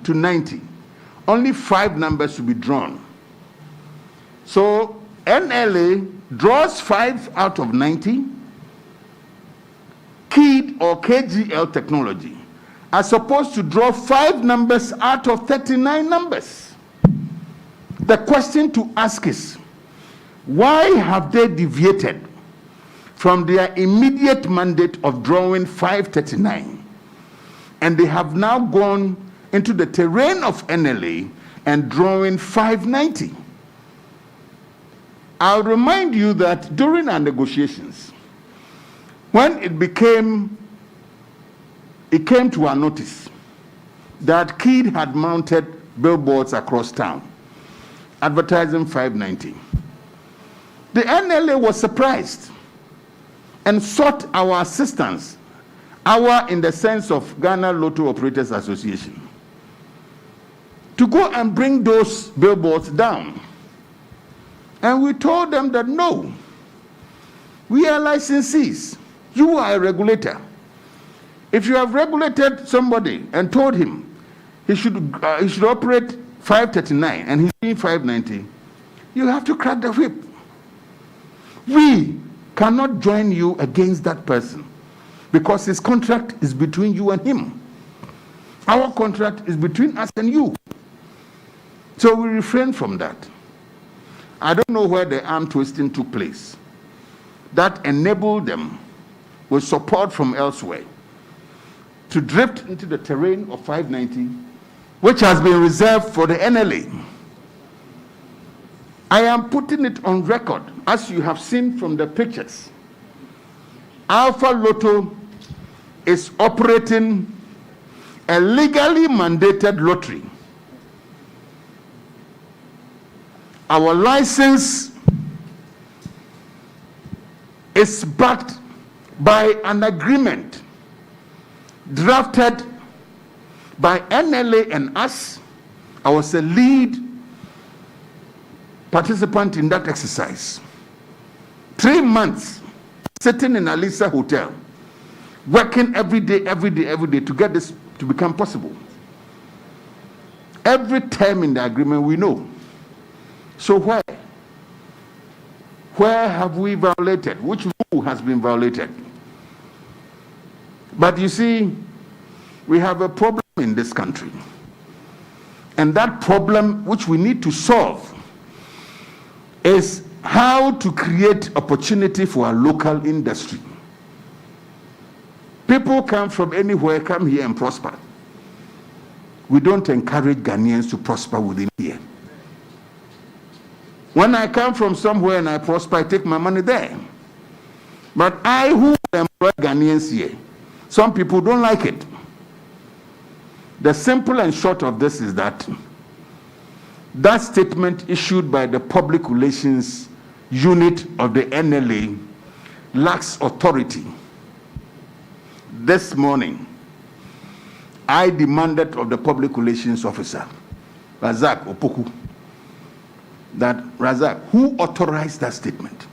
to 90, only 5 numbers to be drawn. So NLA draws 5 out of 90. KID or KGL Technology are supposed to draw 5 numbers out of 39 numbers. The question to ask is, why have they deviated from their immediate mandate of drawing 539? And they have now gone into the terrain of NLA and drawing 590. I'll remind you that during our negotiations, when it came to our notice that KID had mounted billboards across town advertising 590, the NLA was surprised and sought our assistance, in the sense of Ghana Lotto Operators Association, to go and bring those billboards down. And we told them that no, we are licensees. You are a regulator. If you have regulated somebody and told him he should operate 539 and he's doing 590, you have to crack the whip. We cannot join you against that person because his contract is between you and him. Our contract is between us and you. So we refrain from that. I don't know where the arm twisting took place that enabled them, with support from elsewhere, to drift into the terrain of 590, which has been reserved for the NLA. I am putting it on record, as you have seen from the pictures. Alpha Lotto is operating a legally mandated lottery. Our license is backed by an agreement drafted by NLA and us. I was a lead participant in that exercise. 3 months sitting in Alisa Hotel, working every day to get this to become possible. Every term in the agreement we know. So where have we violated? Which rule has been violated? But you see, we have a problem in this country. And that problem, which we need to solve, is how to create opportunity for our local industry. People come from anywhere, come here and prosper. We don't encourage Ghanaians to prosper within here. When I come from somewhere and I prosper, I take my money there. But I who employ Ghanaians here, some people don't like it. The simple and short of this is that statement issued by the public relations unit of the NLA lacks authority. This morning, I demanded of the public relations officer, Razak Opoku, that Razak, who authorized that statement?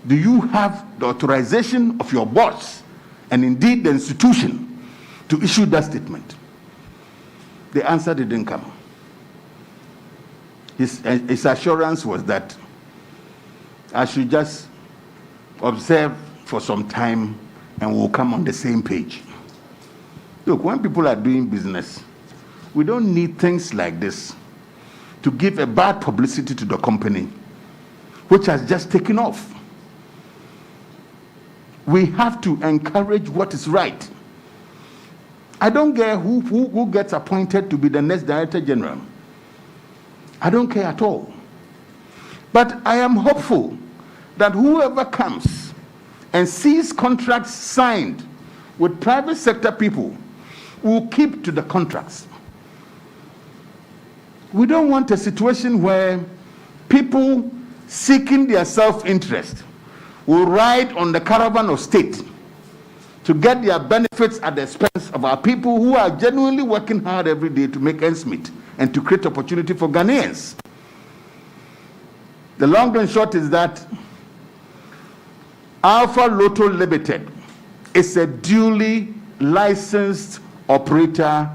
Do you have the authorization of your boss and indeed the institution to issue that statement? The answer didn't come. His assurance was that I should just observe for some time and we'll come on the same page. Look, when people are doing business, we don't need things like this to give a bad publicity to the company, which has just taken off. We have to encourage what is right. I don't care who gets appointed to be the next Director General. I don't care at all. But I am hopeful that whoever comes and sees contracts signed with private sector people will keep to the contracts. We don't want a situation where people seeking their self-interest will ride on the caravan of state to get their benefits at the expense of our people who are genuinely working hard every day to make ends meet and to create opportunity for Ghanaians. The long and short is that Alpha Lotto Limited is a duly licensed operator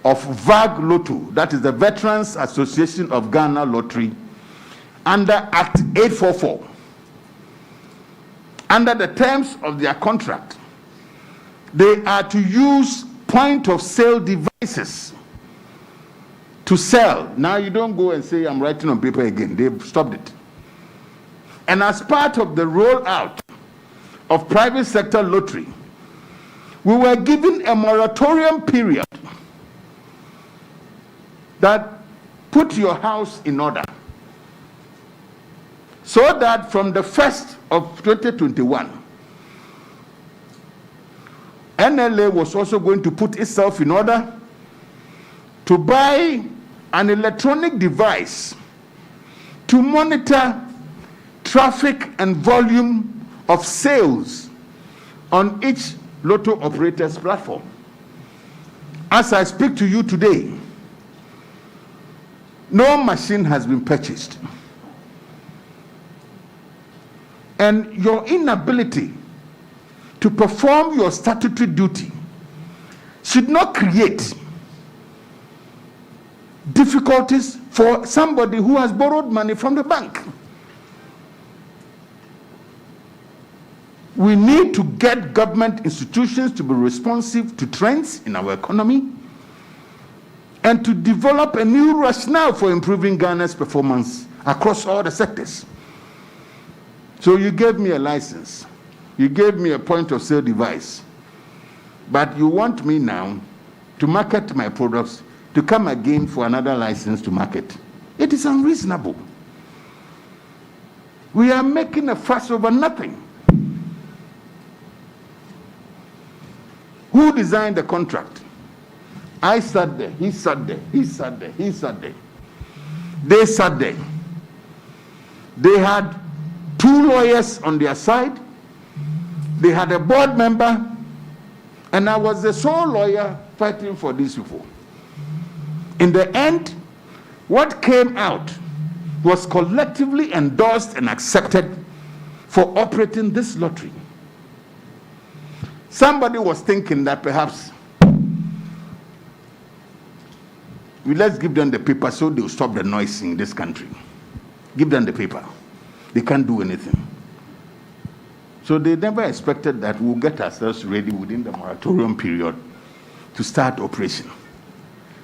of VAG Lotto, that is the Veterans Association of Ghana Lottery, under Act 844. Under the terms of their contract, they are to use point-of-sale devices to sell. Now you don't go and say, I'm writing on paper again. They've stopped it. And as part of the rollout of private sector lottery, we were given a moratorium period that put your house in order, so that from the 1st of 2021, NLA was also going to put itself in order to buy an electronic device to monitor traffic and volume of sales on each Lotto operator's platform. As I speak to you today, no machine has been purchased. And your inability to perform your statutory duty should not create difficulties for somebody who has borrowed money from the bank. We need to get government institutions to be responsive to trends in our economy and to develop a new rationale for improving Ghana's performance across all the sectors. So you gave me a license. You gave me a point-of-sale device. But you want me now to market my products to come again for another license to market. It is unreasonable. We are making a fuss over nothing. Who designed the contract? I sat there, he sat there, he sat there, he sat there. They sat there. They had 2 lawyers on their side. They had a board member, and I was the sole lawyer fighting for these people. In the end, what came out was collectively endorsed and accepted for operating this lottery. Somebody was thinking that perhaps let's give them the paper so they'll stop the noise in this country. Give them the paper. They can't do anything. So they never expected that we'll get ourselves ready within the moratorium period to start operation.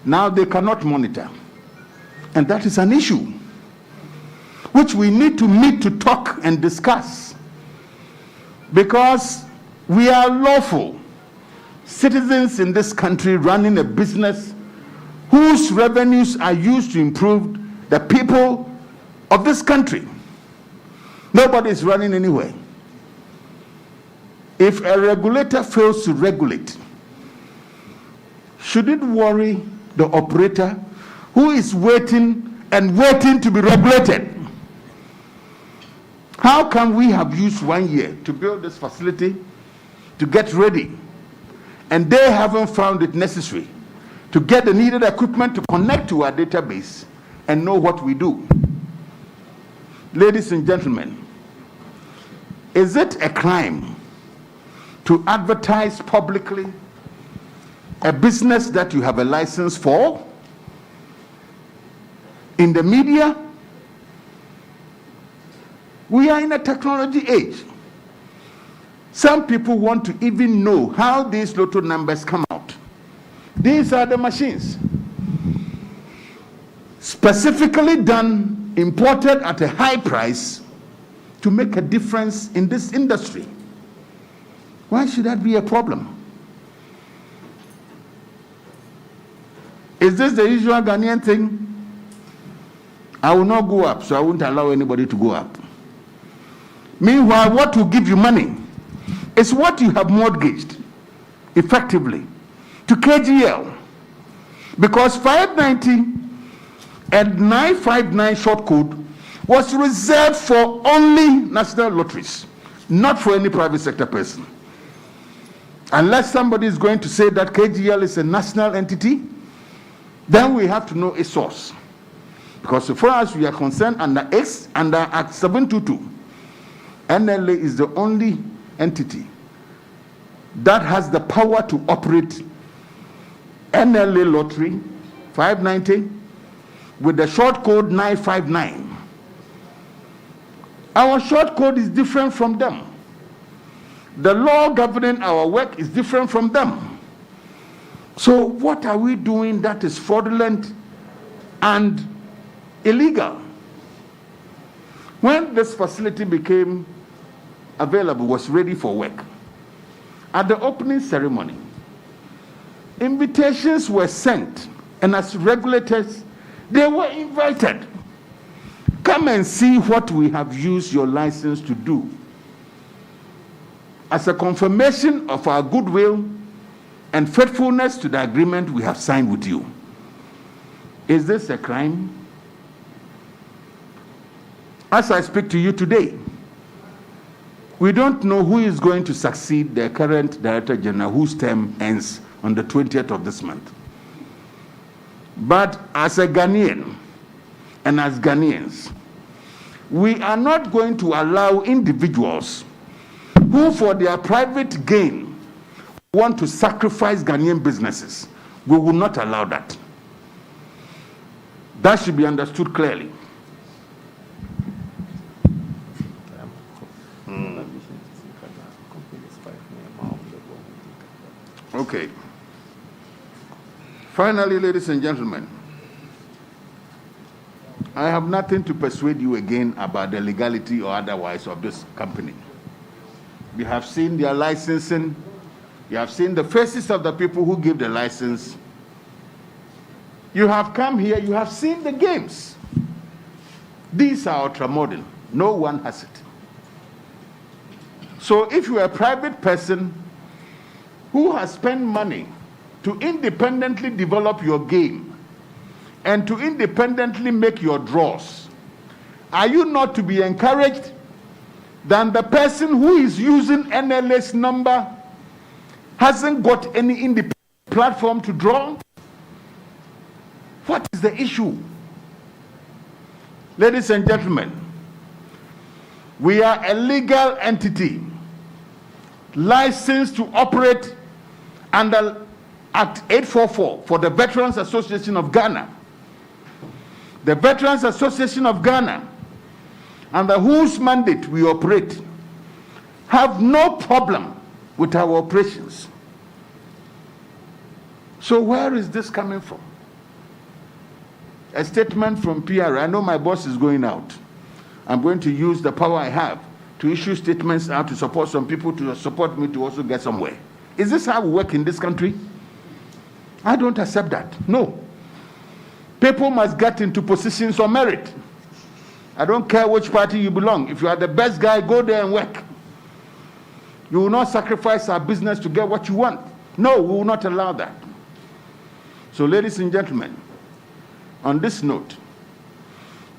Now they cannot monitor. And that is an issue which we need to meet to talk and discuss, because we are lawful citizens in this country running a business whose revenues are used to improve the people of this country. Nobody is running anywhere. If a regulator fails to regulate, should it worry the operator who is waiting and waiting to be regulated? How can we have used 1 year to build this facility, to get ready, and they haven't found it necessary to get the needed equipment to connect to our database and know what we do? Ladies and gentlemen, is it a crime to advertise publicly a business that you have a license for in the media? We are in a technology age. Some people want to even know how these Lotto numbers come out. These are the machines, specifically done, imported at a high price to make a difference in this industry. Why should that be a problem? Is this the usual Ghanaian thing? I will not go up, so I won't allow anybody to go up. Meanwhile, what will give you money is what you have mortgaged effectively to KGL. Because 590 and 959 short code was reserved for only national lotteries, not for any private sector person. Unless somebody is going to say that KGL is a national entity, then we have to know its source. Because so far as we are concerned, under Act 722, NLA is the only entity that has the power to operate NLA Lottery 590 with the short code 959. Our short code is different from them. The law governing our work is different from them. So what are we doing that is fraudulent and illegal? When this facility became available, was ready for work, at the opening ceremony, invitations were sent, and as regulators, they were invited. Come and see what we have used your license to do. As a confirmation of our goodwill and faithfulness to the agreement we have signed with you. Is this a crime? As I speak to you today, we don't know who is going to succeed the current Director General, whose term ends on the 20th of this month. But as a Ghanaian, and as Ghanaians, we are not going to allow individuals who for their private gain want to sacrifice Ghanaian businesses. We will not allow that. That should be understood clearly. Okay. Finally, ladies and gentlemen, I have nothing to persuade you again about the legality or otherwise of this company. You have seen their licensing. You have seen the faces of the people who give the license. You have come here, you have seen the games. These are ultramodern. No one has it. So if you are a private person who has spent money to independently develop your game and to independently make your draws, are you not to be encouraged than the person who is using NLA's number hasn't got any independent platform to draw? What is the issue? Ladies and gentlemen, we are a legal entity licensed to operate under Act 844 for the Veterans Association of Ghana. The Veterans Association of Ghana, under whose mandate we operate, have no problem with our operations. So where is this coming from? A statement from PR. I know my boss is going out. I'm going to use the power I have to issue statements out to support some people, to support me to also get somewhere. Is this how we work in this country? I don't accept that. No. People must get into positions of merit. I don't care which party you belong. If you are the best guy, go there and work. You will not sacrifice our business to get what you want. No, we will not allow that. So, ladies and gentlemen, on this note,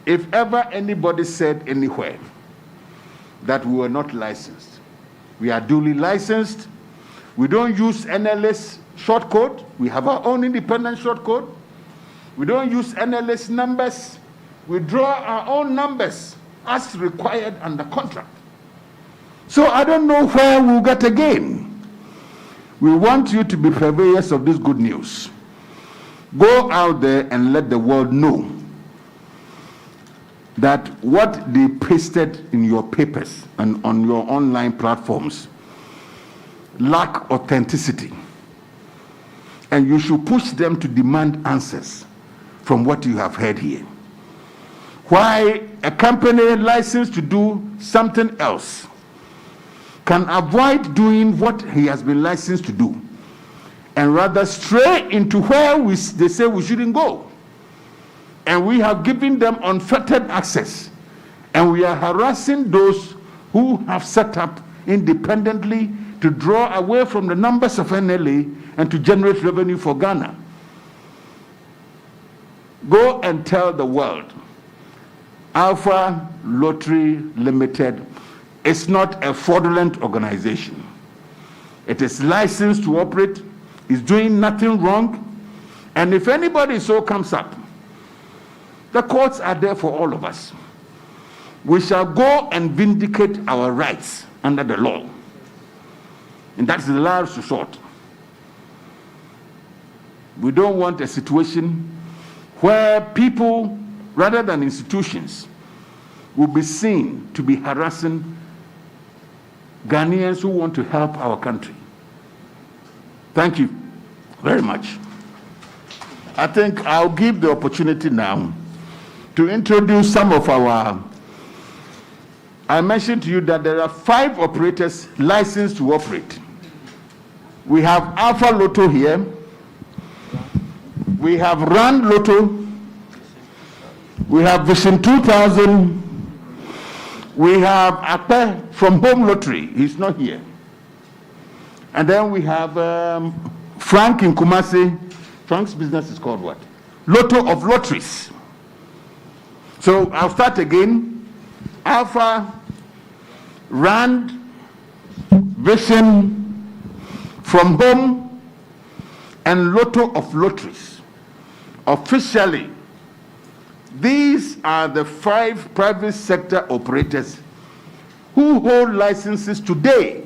if ever anybody said anywhere that we were not licensed, we are duly licensed. We don't use NLS short code. We have our own independent short code. We don't use NLS numbers. We draw our own numbers as required under contract. So I don't know where we'll get again. We want you to be purveyors of this good news. Go out there and let the world know that what they pasted in your papers and on your online platforms lack authenticity. And you should push them to demand answers from what you have heard here. Why a company licensed to do something else can avoid doing what he has been licensed to do and rather stray into where they say we shouldn't go. And we have given them unfettered access. And we are harassing those who have set up independently to draw away from the numbers of NLA and to generate revenue for Ghana. Go and tell the world, Alpha Lottery Limited is not a fraudulent organization. It is licensed to operate, is doing nothing wrong, and if anybody so comes up, the courts are there for all of us. We shall go and vindicate our rights under the law. And that's the last resort. We don't want a situation where people, rather than institutions, will be seen to be harassing Ghanaians who want to help our country. Thank you very much. I think I'll give the opportunity now to introduce some of our. I mentioned to you that there are 5 operators licensed to operate. We have Alpha Lotto here. We have Rand Lotto. We have Vision 2000. We have Akpe from Home Lottery. He's not here. And then we have Frank in Kumasi. Frank's business is called what? Lotto of Lotteries. So I'll start again. Alpha, Rand, Vision, From Home, and Lotto of Lotteries. Officially, these are the 5 private sector operators who hold licenses today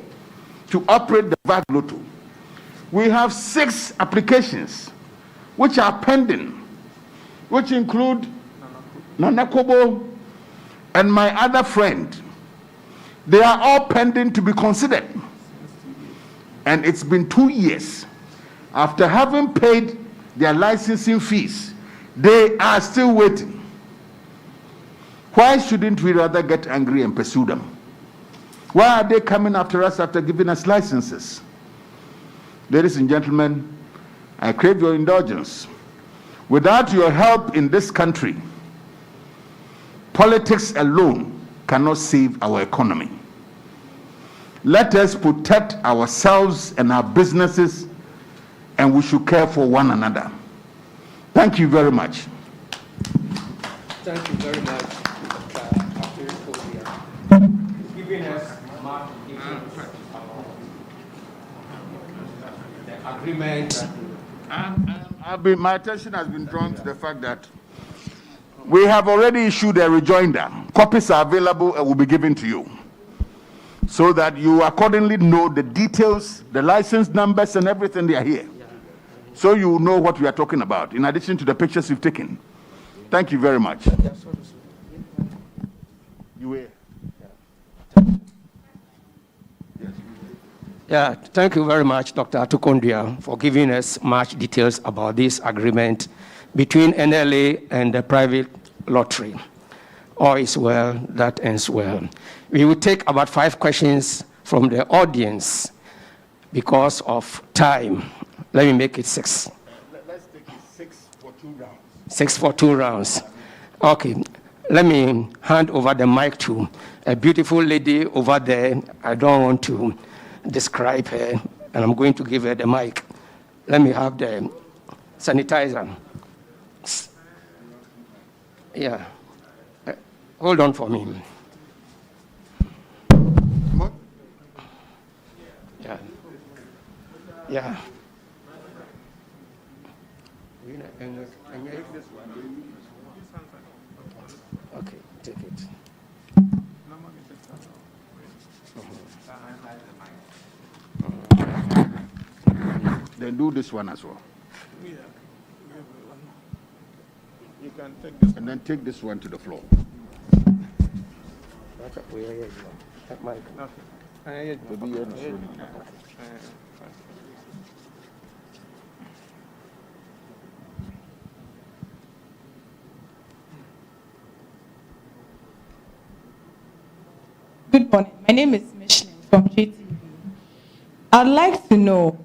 to operate the VAC Lotto. We have 6 applications which are pending, which include Nana Kobo and my other friend. They are all pending to be considered. And it's been 2 years. After having paid their licensing fees, they are still waiting. Why shouldn't we rather get angry and pursue them? Why are they coming after us after giving us licenses? Ladies and gentlemen, I crave your indulgence. Without your help in this country, politics alone cannot save our economy. Let us protect ourselves and our businesses, and we should care for one another. Thank you very much. Thank you very much, giving us much details about the agreement. My attention has been drawn to the fact that we have already issued a rejoinder. Copies are available and will be given to you, so that you accordingly know the details, the license numbers, and everything they are here. So you know what we are talking about, in addition to the pictures you've taken. Thank you very much. You were. Yeah, thank you very much, Dr. Atukondia, for giving us much details about this agreement between NLA and the private lottery. All is well, that ends well. We will take about 5 questions from the audience because of time. Let me make it 6. Let's take it 6 for 2 rounds. 6 for 2 rounds. Okay, let me hand over the mic to a beautiful lady over there. I don't want to describe her, and I'm going to give her the mic. Let me have the sanitizer. Yeah. Hold on for me. Yeah. Yeah. Okay, take it. Then do this one as well. Yeah. You can take this. And then take this one to the floor. Good morning. My name is Michelin from GTV. I'd like to know,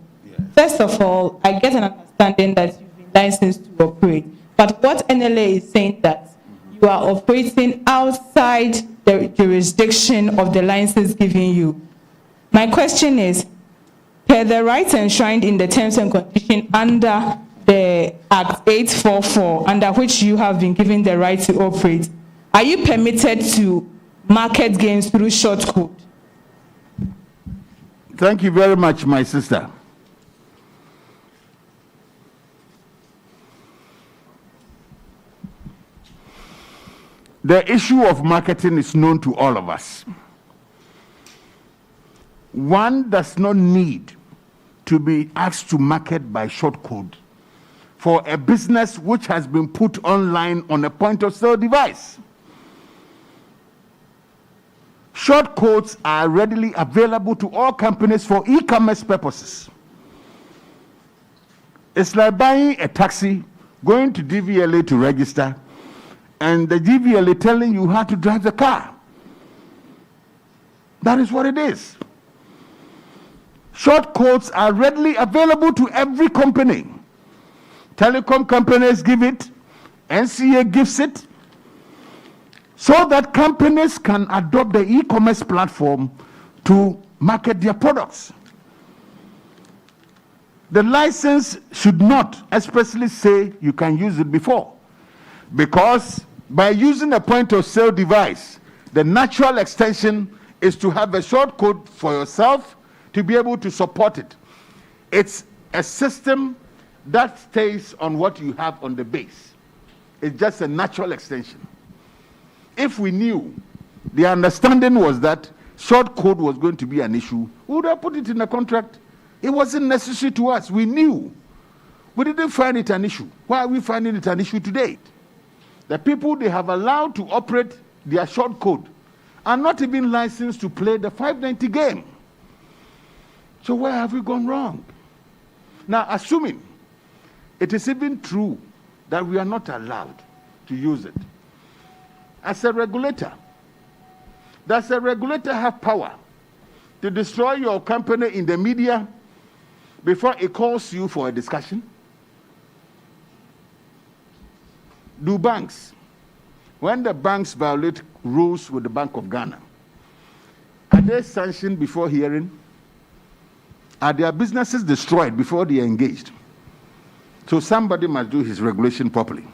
first of all, I get an understanding that you've been licensed to operate, but what NLA is saying that you are operating outside the jurisdiction of the license given you. My question is, per the rights enshrined in the terms and conditions under the Act 844, under which you have been given the right to operate, are you permitted to market games through short code? Thank you very much, my sister. The issue of marketing is known to all of us. One does not need to be asked to market by short code for a business which has been put online on a point-of-sale device. Short codes are readily available to all companies for e-commerce purposes. It's like buying a taxi, going to DVLA to register, and the DVLA telling you how to drive the car. That is what it is. Short codes are readily available to every company. Telecom companies give it, NCA gives it, so that companies can adopt the e-commerce platform to market their products. The license should not expressly say you can use it before, because by using a point-of-sale device, the natural extension is to have a short code for yourself to be able to support it. It's a system that stays on what you have on the base. It's just a natural extension. If we knew, the understanding was that short code was going to be an issue, we would have put it in a contract. It wasn't necessary to us. We knew. We didn't find it an issue. Why are we finding it an issue today? The people they have allowed to operate their short code are not even licensed to play the 590 game. So where have we gone wrong? Now, assuming it is even true that we are not allowed to use it, as a regulator, does a regulator have power to destroy your company in the media before it calls you for a discussion? Do banks, when the banks violate rules with the Bank of Ghana, are they sanctioned before hearing? Are their businesses destroyed before they are engaged? So somebody must do his regulation properly.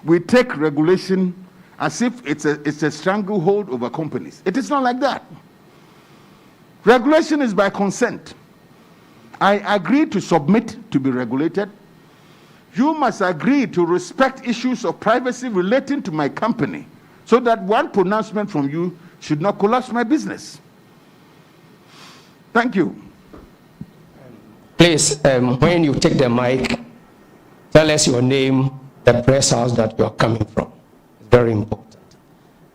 We take regulation as if it's a stranglehold over companies. It is not like that. Regulation is by consent. I agree to submit to be regulated. You must agree to respect issues of privacy relating to my company, so that one pronouncement from you should not collapse my business. Thank you. Please, when you take the mic, tell us your name, the press house that you are coming from. It's very important.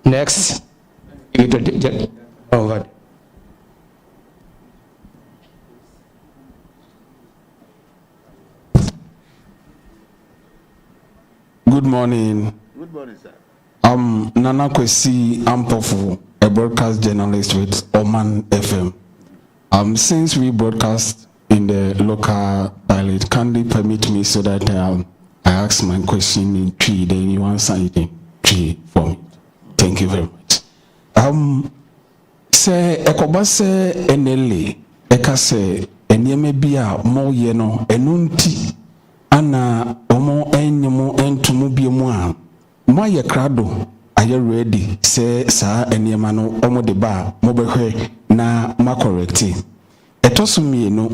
Next, over. Good morning. Good morning, sir. I'm Nana Kwesi Ampofu, a broadcast journalist with Oman FM. Since we broadcast in the local dialect, kindly permit me so that I ask my question in Twi, then you answer it in Twi for me. Thank you very much. Say ekoba se NLA eka se enyeme bia mo ye no enunti ana omo enyemo entumu bia mu a mo ye krado aye ready se sa enyema no omo de ba mo behwe na ma correcti etosumi no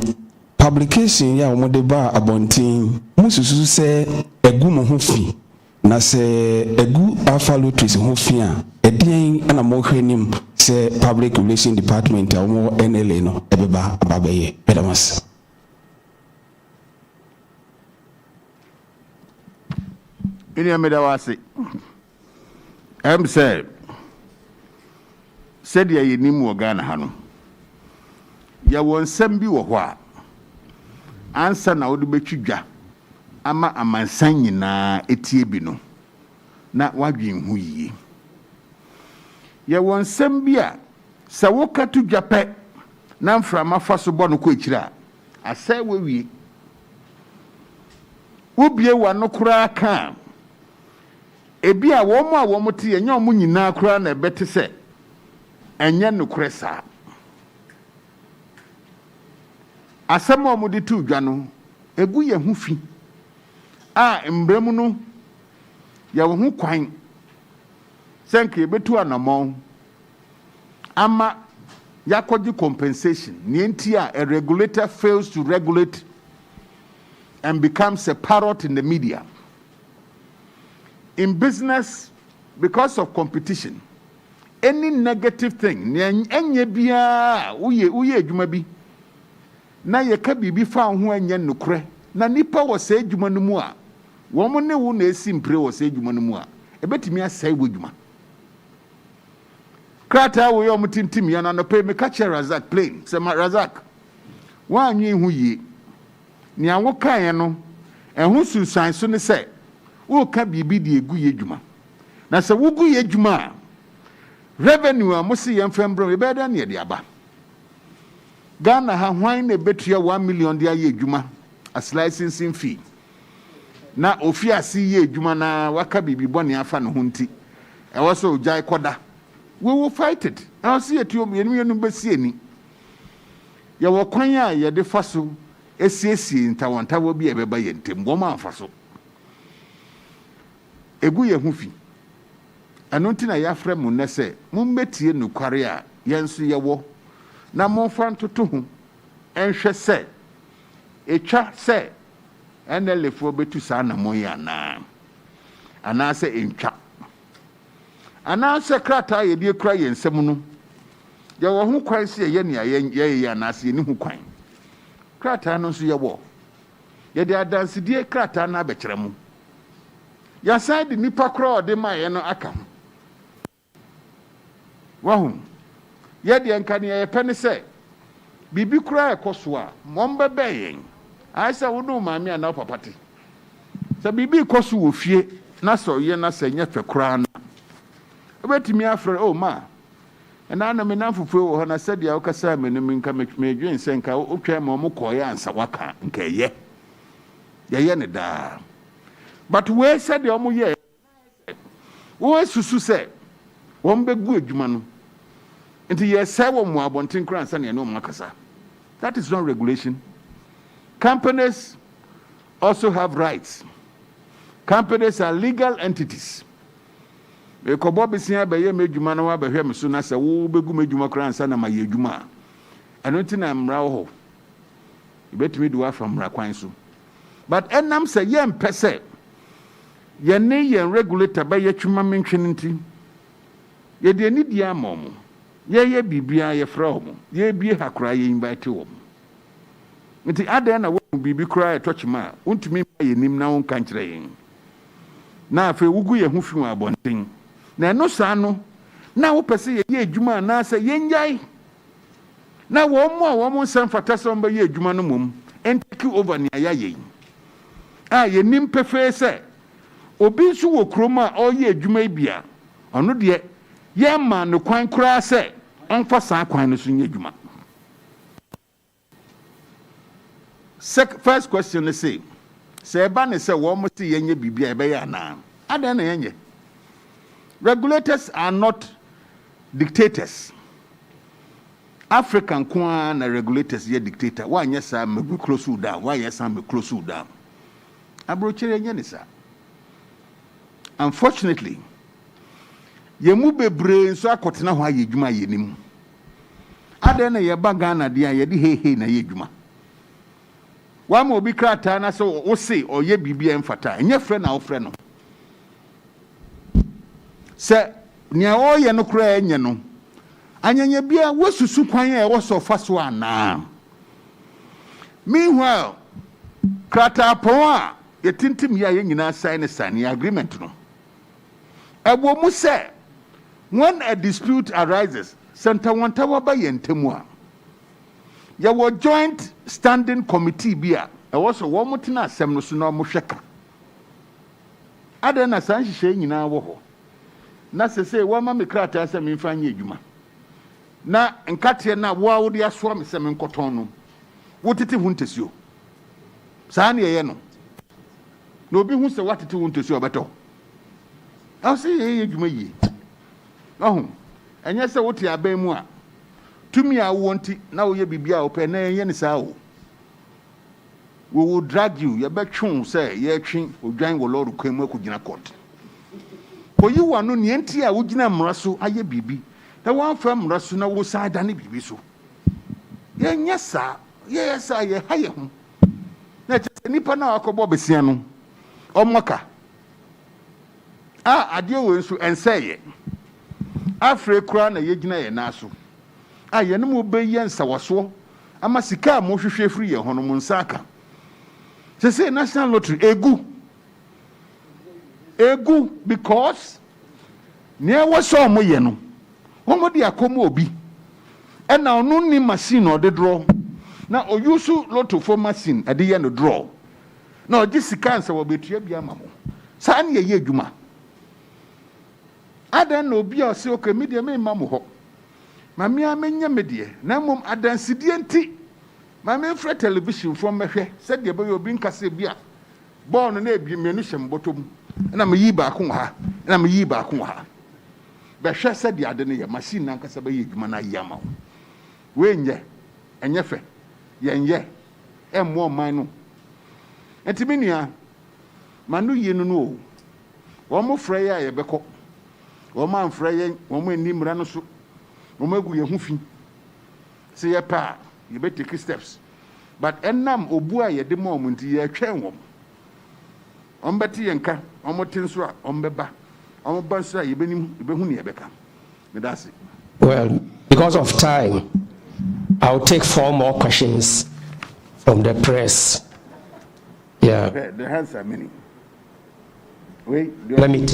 publication ya omo de ba abontin mususu se egu mo ho fi na se egu afalo twisi ho fi a edien ana mo hwenim se public relation department a omo NLA no ebeba ababeye pedamas. Ini amedawase. Say said ya yenim wo Ghana ha no. Ya won nsɛm bi wɔ hɔ a ansa na wode betwidwa ama amansan nyinaa etie bi no na wadwen hu yie. Ya won nsɛm bi a sɛ wokatu dwapɛ na mframa fa so bɔ no kɔ ekyira a asɛ wewie. Wobie wa no koraa ka ebi a wɔn te enye ɔmo nyinaa koraa na ɛbɛte sɛ enye no korɛ saa. Asɛm a ɔmo de tu dwa no egu yɛ ho fi a mbrɛmu no yɛ wo ho kwan sɛnke ebetu anamɔn ama yakɔgye compensation nenti a regulator fails to regulate and becomes a parrot in the media. In business, because of competition, any negative thing, enye biya uye adwuma bi na ye ka bibi fa ho enye nokre na nipa wɔ sɛ adwuma no mu a wɔn ne wo na esi mpire wɔ sɛ adwuma no mu a ebetumi asɛe wɔ adwuma krataa wo yɛ ɔmo tintim ya na no pɛ me ka kyerɛ Razak plain sɛ ma Razak wanwe hu yie nea wo kae no ɛho sunsuan so ne sɛ wo ka biribi de egu yɛ adwuma na sɛ wo gu yɛ adwuma a revenue a mo se yɛn fɛn bro ebe da ne de aba Ghana ha hwan na betua 1 million de ayɛ adwuma as licensing fee na ofi ase yɛ adwuma na waka bibi bɔne afa ne ho nti ɛwɔ so ogyae kɔda we will fight it ɛwɔ so yɛtuo yɛnu bɛsie ni yɛwɔ kwan a yɛde fa so esiesie ntawontawo bi ɛbɛba yɛ ntem wɔn amfa so egu yɛ ho fi ɛno nti na yɛafrɛ mu nnɛ sɛ mommetie nokware a yɛn nso yɛwɔ na momfa ntoto ho ɛnhwɛ sɛ ɛtwa sɛ ɛnɛlefoɔ bɛtu saa namɔ yi anaasɛ ɛntwa anaasɛ krataa yɛde kura yɛn nsɛm no yɛwɔ ho kwan sɛ yɛyɛ nea yɛyɛ anaasɛ yɛni ho kwan krataa no nso yɛwɔ yɛde adansedie krataa no abɛkyerɛ mu yɛasan de nipa koraa ɔde ma yɛn no aka ho wahu yɛde nka ne yɛpɛ ne sɛ biribi koraa ɛkɔ so a wɔn bɛbɛ yɛn ayɛ sɛ wo ne maame a na papa te sɛ biribi kɔ so wɔ fie na sɛ ɔyɛ na sɛ nyɛ fɛ koraa no wobɛtumi afrɛ o ma ɛna na me nam fufuo wɔ hɔ na sɛdeɛ wokasa m'anim nka medwen sɛ nka wotwa ma ɔmo kɔɔyɛ ansa waka nka yɛyɛ ne daa but wei sɛdeɛ ɔmo yɛ wɔn susu sɛ wɔn bɛgu adwuma no nti yɛsɛ wɔ mu abɔnten koraa nsa ne ɛne ɔmo akasa that is not regulation. Companies also have rights. Companies are legal entities. Ekobo besia beye medwuma na wa behwe me so na se wo begu medwuma kra ansa na ma ye dwuma. Eno nti na mra wo ho. Ibetumi do afa mra kwan so. But enam se ye mpese ye ne ye regulator ba ye twuma mentwe nti. Ye de ni dia amomo. Ye bibia ye fra ho. Ye bie hakra ye invite wo. Nti adan na wo bibi kra e tochima untumi ma ye nim na won kan kire yin na afa wugu ye hu fi wa abonten na no sa no na wo pese ye adwuma na se ye njai na wo mo a wo mo nsem fata so mba ye adwuma no mom en take over ne aya ye ye nim pefe se obi nso wo kroma o ye adwuma bia ono de ye ma no kwan kra se onfa sa kwan no so nye adwuma. First question is say eba ne say wo mo se yenye bibia ebe ya na adan na yenye. Regulators are not dictators. African kwa na regulators ye dictator wa anya sa me close down wa anya sa me close down abrochire yenye ne sa. Unfortunately ye mu bebre nso akotena ho aye dwuma ye nim adan na ye ba Ghana dia ye di hehe na ye dwuma. Wa mo bi krata na so wo se oye bibia mfata enye frɛ na wo frɛ no se nia o ye no kra enye no anyanya bia wosusu kwan e wo so fa so ana. Meanwhile krata pon a ye tintim ya ye nyina sign agreement no ebo mu se when a dispute arises center wanta wa ba ye ntemu a ya wo joint standing committee bia e wo so wo mutena asem no so na mo hweka adan na san hihye nyina wo ho na sese wo ma me krata asem mfa nya adwuma na nkate na wo a wo de aso me sem nkoton no wo tete hu ntesio saa ne ye no na obi hu se watete hu ntesio obeto aw se ye adwuma yi ahu enye se wo te aban mu a tumi a wonti na wo ye bibia wo pe na ye ne saa wo we will drag you ye betwon say ye twen odwan wo lord kwam akugina court ko yi wano ne enti a wo gina mraso aye bibi na wan fa mraso na wo saa da ne bibi so ye nya saa ye saa ye ha ye ho na nipa na akobo besia no omoka ade wo nso enseye afre kura na ye gina ye na so yenum obeyi nsawaso ama sika mo hwehwe firi ye hono mo nsaka say national lottery egu because near was so mo ye no omo de akomo obi e na onu ni machine or the draw na o use lotto for machine e de ye no draw na o gi sika nsa wo betua bia mamo sa na ye adwuma adan na obi a se okay media me mamo ho ma me amenya medie na mom adansidie nti ma me fra television from mehwe se de be obi nkase bia ball no na ebi menu hyem botom na me yi ba ko ha na me yi ba ko ha be hwe se de ade ne ye machine na nkasa be ye adwuma na yama we nye enye fe yenye emmo man no entimi nua manu yi no no wo mo fra ya ye beko wo man fra ye wo mo ani mra no so wo magu ye hu fi se ye pa ye be take steps but enam obu a ye de mo mo nti ye twen wo ombeti yenka omotin so a ombeba omba so a ye benim ye behu ne ye beka me that's it. Well, because of time, I'll take 4 more questions from the press. Yeah. The hands are many. Wait, Let me.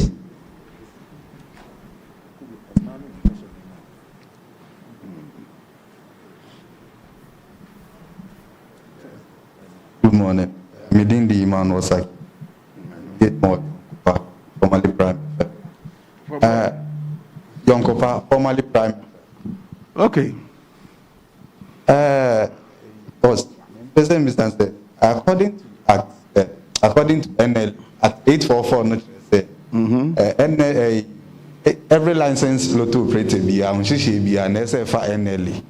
Good morning. Meeting the man was like, get more formerly prime. Young Kopa, formerly prime. okay. Was President Mr. Say, according to NL at 844, not say, NL, every license lotto operator be a Mushishi be an SFA NL.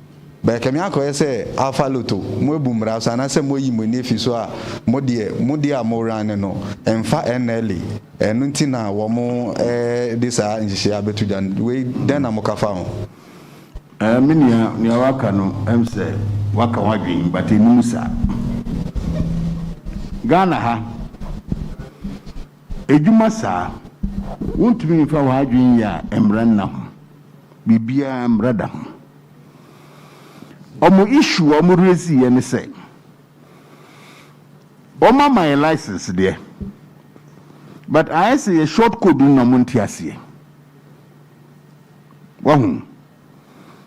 But Kamiako say Alpha Lotto, Mobumra, and I say Moyi Munifiswa, Modia Moran, no, and Fa NL, and Nuntina, Wamo, this are in Shiabetudan, we then I'm found. Minia waka no say waka wadwin but enu sa Ghana ha edwuma sa wontumi fa wadwin ya emran na ho bibia emrada ho omo issue omo resi ye ne say oma my license there but I say a short code no montiasie wahun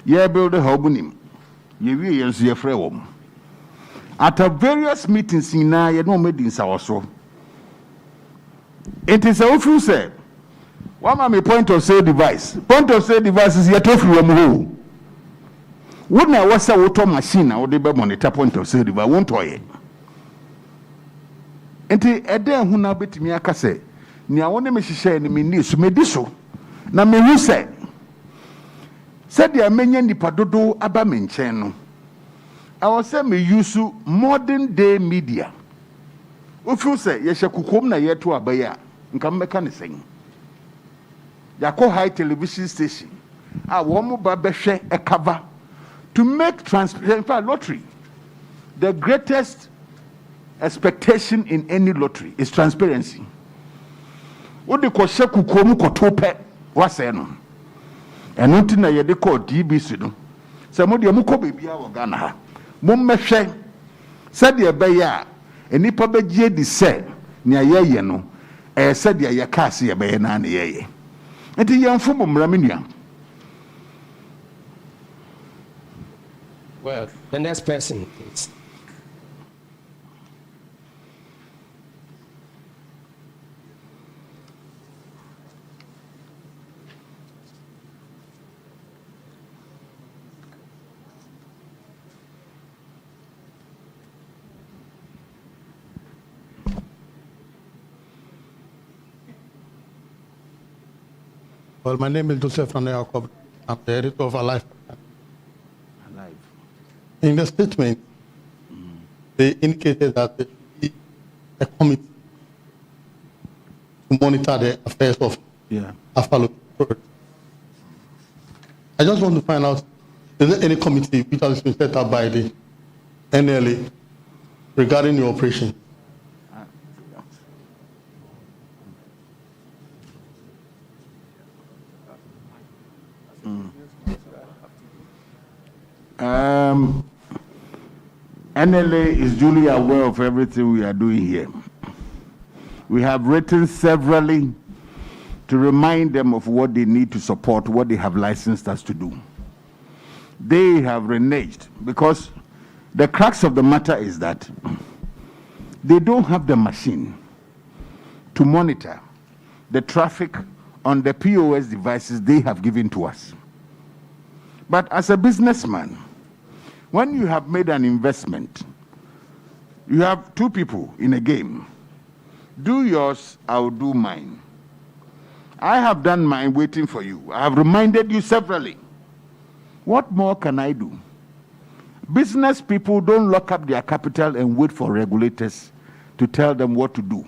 ye build a hobunim ye wi ye nso ye frɛ wom at a various meetings na ye no medins awoso it is a ofu say one my point of sale device is yet ofu wom ho would na wasa woto machine na wo de be monitor point of sale device won't oye enti ede hu na betimi aka say nia wo ne me hihye ne me ni so me di so na me hu say said the menya nipa dodo aba me nchen no I was say me use modern day media ofu say ye hye na ye to abaya nka mmeka ne sen yako high television station wo mo ba behwe e cover to make transparent lottery. The greatest expectation in any lottery is transparency. What the kwhye kukom koto pe wase no eno nti na ye de call DBC no se mo de mo kɔ bebia wo Ghana ha mo mmehwɛ se de be ya enipa begye di se ne ayeye no se de ye ka se ye be na ne yeye enti yemfo mo mmra menua. Well, the next person, please. Well, my name is Joseph Rane Jacob. I'm the editor of Alive. In the statement, they indicated that there should be a committee to monitor the affairs of Afalo project. I just want to find out, is there any committee which has been set up by the NLA regarding your operation? NLA is duly aware of everything we are doing here. We have written severally to remind them of what they need to support, what they have licensed us to do. They have reneged because the crux of the matter is that they don't have the machine to monitor the traffic on the POS devices they have given to us. But as a businessman, when you have made an investment, you have two people in a game. Do yours, I'll do mine. I have done mine waiting for you. I have reminded you severally. What more can I do? Business people don't lock up their capital and wait for regulators to tell them what to do.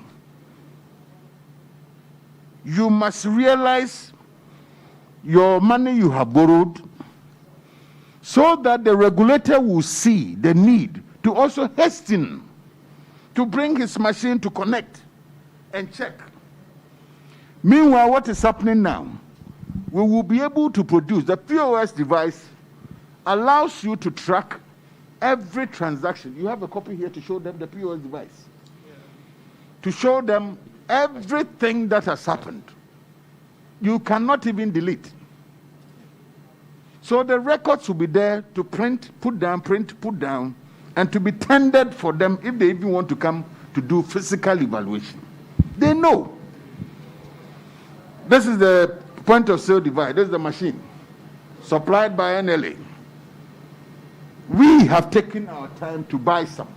You must realize your money you have borrowed so that the regulator will see the need to also hasten to bring his machine to connect and check. Meanwhile, what is happening now? We will be able to produce the POS device allows you to track every transaction. You have a copy here to show them the POS device. To show them everything that has happened. You cannot even delete. So the records will be there to print, put down, and to be tendered for them if they even want to come to do physical evaluation. They know. This is the point of sale device. This is the machine supplied by NLA. We have taken our time to buy some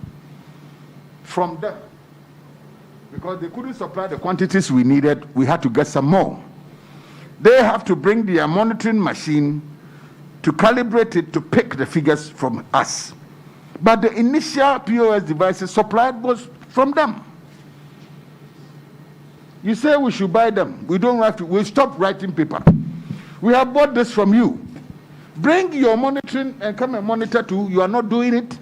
from them because they couldn't supply the quantities we needed. We had to get some more. They have to bring their monitoring machine to calibrate it to pick the figures from us. But the initial POS devices supplied was from them. You say we should buy them. We don't have to. We stop writing paper. We have bought this from you. Bring your monitoring and come and monitor too. You are not doing it.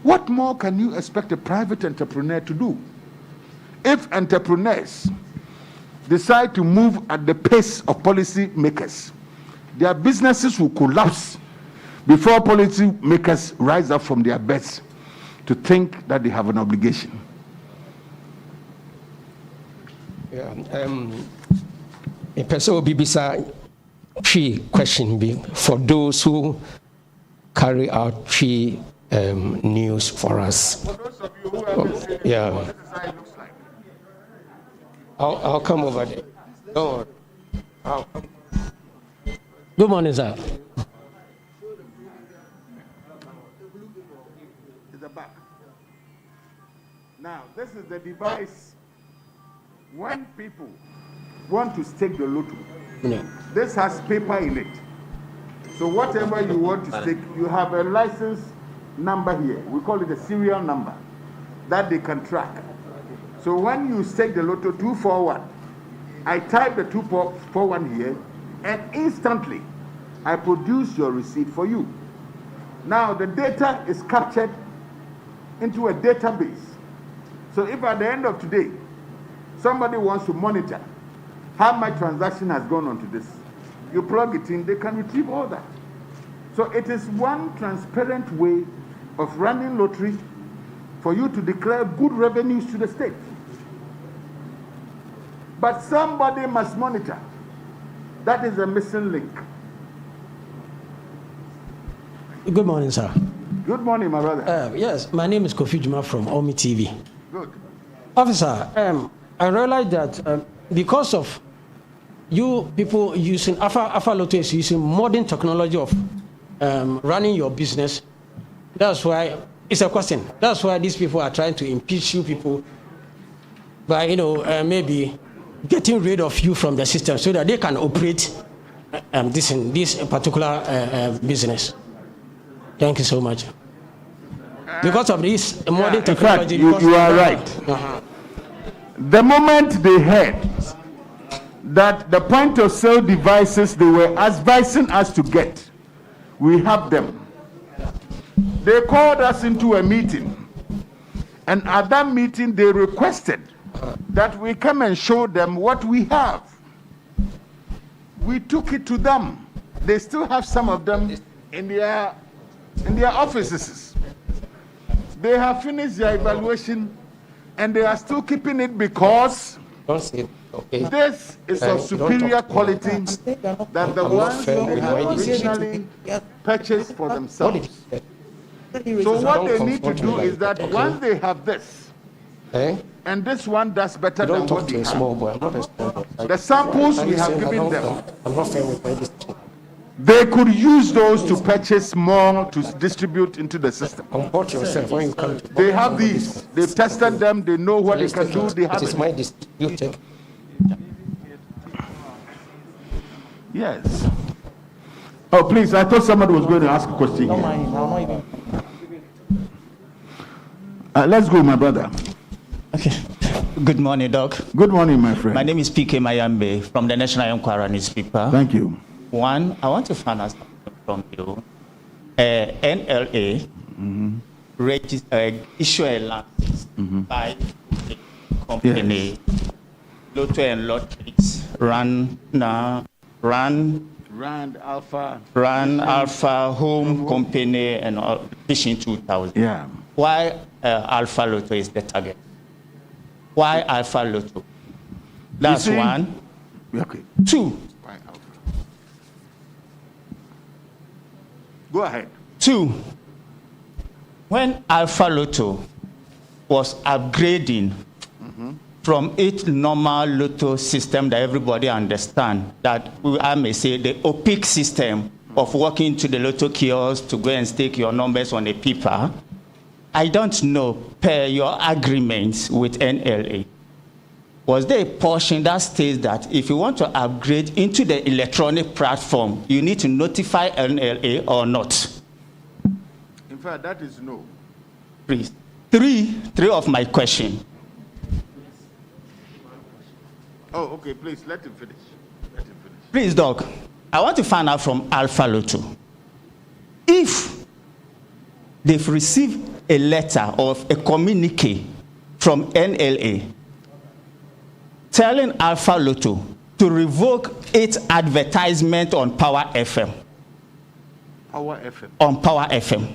What more can you expect a private entrepreneur to do? If entrepreneurs decide to move at the pace of policy makers, their businesses will collapse before policy makers rise up from their beds to think that they have an obligation. A person will be beside three question be for those who carry out three news for us. For those of you who have seen it, Yeah. this is how it looks like. I'll come over there. Don't worry. I'll come. Good morning, sir. It's the back. Now, this is the device when people want to stake the lotto. Yeah. This has paper in it. So whatever you want to stake, you have a license number here. We call it a serial number that they can track. So when you stake the lotto 241, I type the 241 here, and instantly I produce your receipt for you. Now the data is captured into a database. So if at the end of today, somebody wants to monitor how my transaction has gone onto this, you plug it in, they can retrieve all that. So it is one transparent way of running lottery for you to declare good revenues to the state. But somebody must monitor. That is a missing link. Good morning, sir. Good morning, my brother. Yes, my name is Kofi Juma from Omi TV. Good. Officer, I realized that because of you people using Alpha Lotto is using modern technology of running your business. That's why it's a question. That's why these people are trying to impeach you people by maybe getting rid of you from the system so that they can operate this particular business. Thank you so much. Because of this modern technology. In fact, you are right. Uh-huh. The moment they heard that the point of sale devices they were advising us to get, we have them. They called us into a meeting, and at that meeting they requested that we come and show them what we have. We took it to them. They still have some of them in their offices. They have finished their evaluation and they are still keeping it because Don't say, okay. this is of Don't superior talk to me. quality than the ones fair they with had my decision. originally purchased for What themselves. did you say? So what Don't they need to confront me do like is that okay. once they have this, Eh? and this one does better You than don't talk what to they a have, small boy. I'm not a small boy. the samples Can we you have say I given don't- them, I'm not fair with my decision. they could use those to purchase more to distribute into the system. Comport yourself when you come to They have these. They've tested them. They know what they can do. They It have is it. my decision. You take. Yes. Oh, please. I thought somebody was going to ask a question here. Let's go, my brother. Okay. Good morning, Doc. Good morning, my friend. My name is PK Mayambe from the National Enquirer newspaper. Thank you. One, I want to find out something from you. NLA issue a license by the company Lotto and Lotteries Rand Alpha Home Company and Vision 2000. Yeah. Why Alpha Lotto is the target? Why Alpha Lotto? That's see- one. Okay. Two. Go ahead. Two, when Alpha Lotto was upgrading from its normal Lotto system that everybody understands, that I may say the opaque system of walking to the Lotto kiosk to go and stake your numbers on a paper, I don't know, per your agreements with NLA, was there a portion that states that if you want to upgrade into the electronic platform, you need to notify NLA or not? In fact, that is no. Please. Three of my question. Oh, okay. Please let him finish. Let him finish. Please, Doc, I want to find out from Alpha Lotto if they've received a letter or a communique from NLA telling Alpha Lotto to revoke its advertisement on Power FM. Power FM. On Power FM.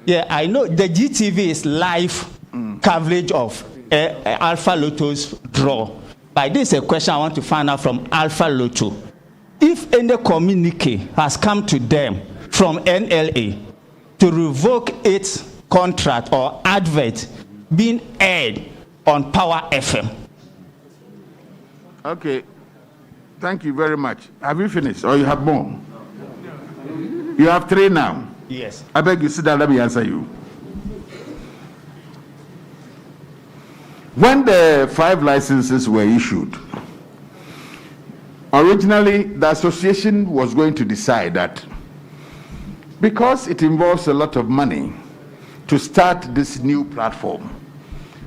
Yeah, I know the GTV is live coverage of Alpha Lotto's draw. But this is a question I want to find out from Alpha Lotto. If any communique has come to them from NLA to revoke its contract or advert being aired on Power FM. Okay. Thank you very much. Have you finished or you have more? You have three now. Yes. I beg you sit down, let me answer you. When the 5 licenses were issued, originally the association was going to decide that because it involves a lot of money to start this new platform,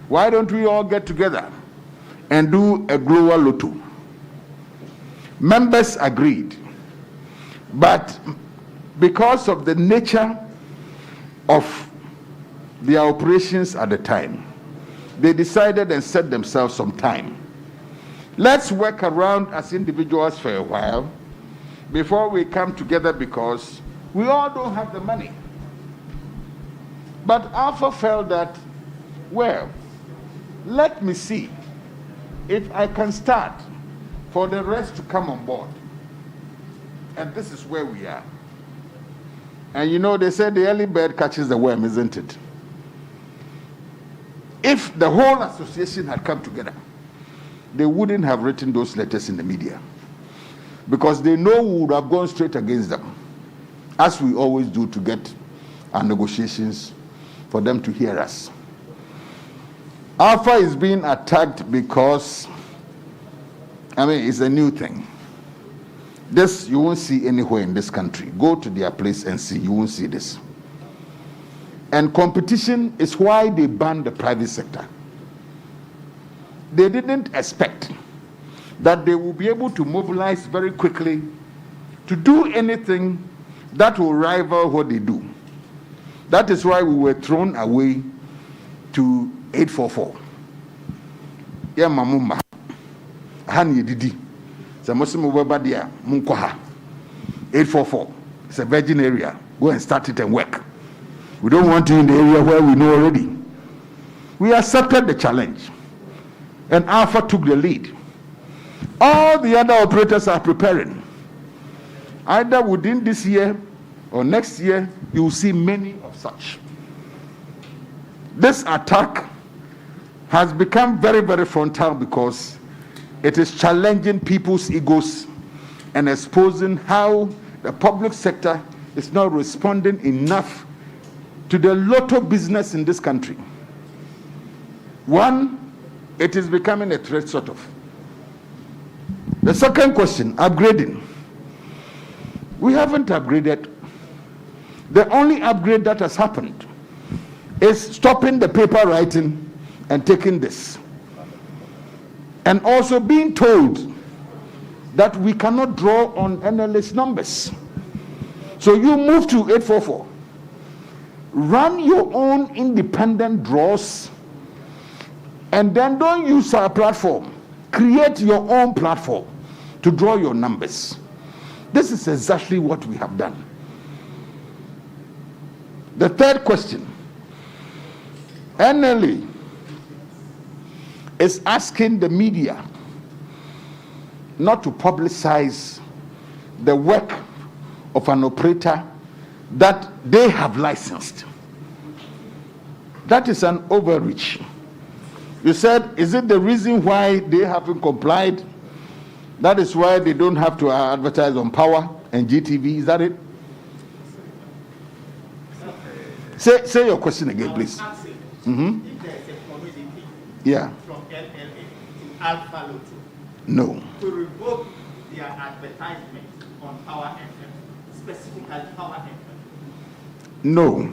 why don't we all get together and do a global lotto? Members agreed, but because of the nature of their operations at the time, they decided and set themselves some time. Let's work around as individuals for a while before we come together because we all don't have the money. But Alpha felt that, well, let me see if I can start for the rest to come on board. And this is where we are. And you know, they said the early bird catches the worm, isn't it? If the whole association had come together, they wouldn't have written those letters in the media because they know we would have gone straight against them, as we always do to get our negotiations for them to hear us. Alpha is being attacked because, it's a new thing. This you won't see anywhere in this country. Go to their place and see, you won't see this. And competition is why they banned the private sector. They didn't expect that they will be able to mobilize very quickly to do anything that will rival what they do. That is why we were thrown away to 844. Yeah, mamumba. Hani didi. Samosi mubaba dia munkwaha. 844. It's a virgin area. Go and start it and work. We don't want you in the area where we know already. We accepted the challenge, and Alpha took the lead. All the other operators are preparing. Either within this year or next year, you will see many of such. This attack has become very, very frontal because it is challenging people's egos and exposing how the public sector is not responding enough to the lotto business in this country. One, it is becoming a threat, sort of. The second question, upgrading. We haven't upgraded. The only upgrade that has happened is stopping the paper writing and taking this. And also being told that we cannot draw on NLA's numbers. So you move to 844. Run your own independent draws, and then don't use our platform. Create your own platform to draw your numbers. This is exactly what we have done. The third question, NLA is asking the media not to publicize the work of an operator that they have licensed. That is an overreach. You said, is it the reason why they haven't complied? That is why they don't have to advertise on Power and GTV, is that it? Say your question again, please. Mm-hmm. If there is a community from LLA to Alpha Lotto No. to revoke their advertisement on Power FM, specifically Power FM. No.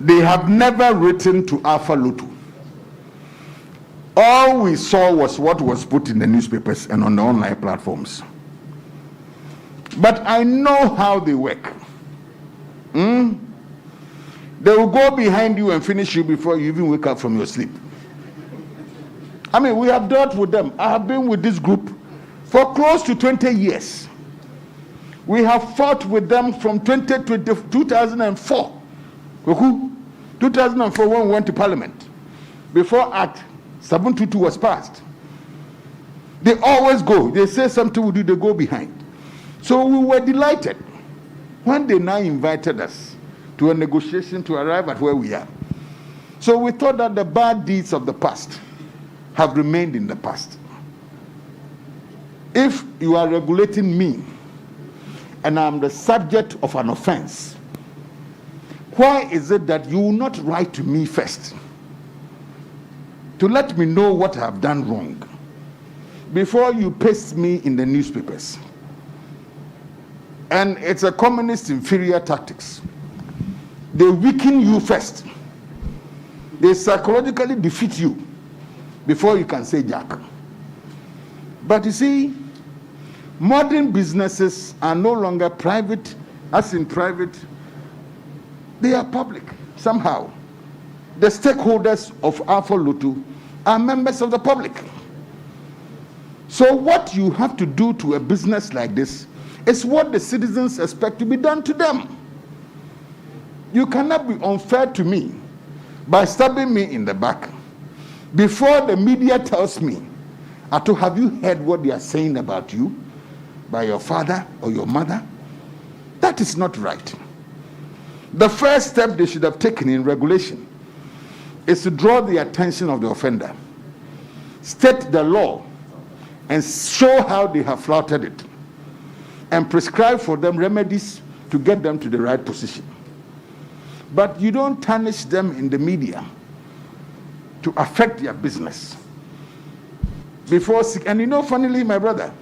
They have never written to Alpha Lotto. All we saw was what was put in the newspapers and on the online platforms. But I know how they work. They will go behind you and finish you before you even wake up from your sleep. I mean, we have dealt with them. I have been with this group for close to 20 years. We have fought with them from 2004. 2004 when we went to Parliament, before Act 722 was passed. They always go. They say something we do, they go behind. So we were delighted when they now invited us to a negotiation to arrive at where we are. So we thought that the bad deeds of the past have remained in the past. If you are regulating me and I'm the subject of an offense, why is it that you will not write to me first to let me know what I have done wrong before you paste me in the newspapers? And it's a communist inferior tactics. They weaken you first. They psychologically defeat you before you can say jack. But you see, modern businesses are no longer private, as in private, they are public somehow. The stakeholders of Alpha Lotto are members of the public. So what you have to do to a business like this is what the citizens expect to be done to them. You cannot be unfair to me by stabbing me in the back before the media tells me, Ato, have you heard what they are saying about you by your father or your mother? That is not right. The first step they should have taken in regulation is to draw the attention of the offender, state the law, and show how they have flouted it, and prescribe for them remedies to get them to the right position. But you don't tarnish them in the media to affect their business. And you know, funnily, my brother,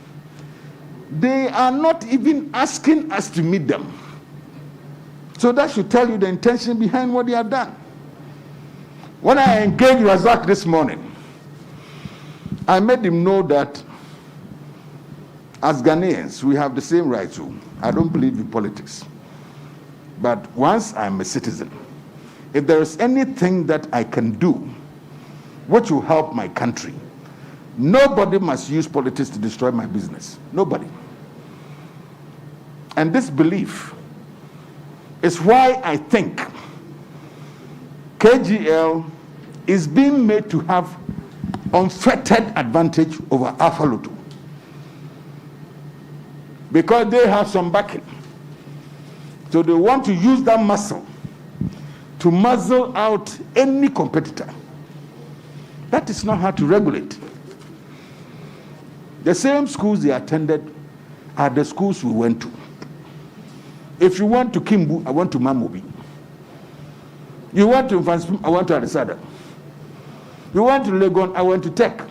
they are not even asking us to meet them. So that should tell you the intention behind what they have done. When I engaged Razak this morning, I made him know that as Ghanaians, we have the same rights. I don't believe in politics. But once I'm a citizen, if there is anything that I can do which will help my country, nobody must use politics to destroy my business. Nobody. And this belief is why I think KGL is being made to have unfettered advantage over Alpha Lotto, because they have some backing. So they want to use that muscle to muzzle out any competitor. That is not how to regulate. The same schools they attended are the schools we went to. If you went to Kimbu, I went to Mamobi. You went to Mfanspim, I went to Arisada. You went to Legon, I went to Tech.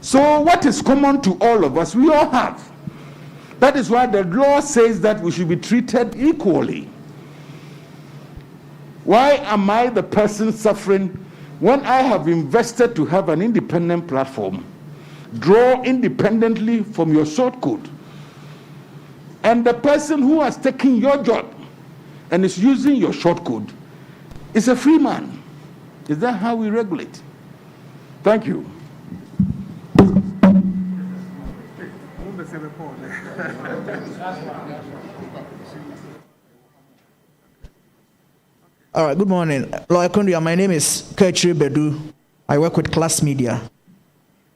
So what is common to all of us, we all have. That is why the law says that we should be treated equally. Why am I the person suffering when I have invested to have an independent platform, draw independently from your short code, and the person who has taken your job and is using your short code is a free man? Is that how we regulate? Thank you. All right, good morning. Lawyer Kondria, my name is Kerchiri Bedu. I work with Class Media,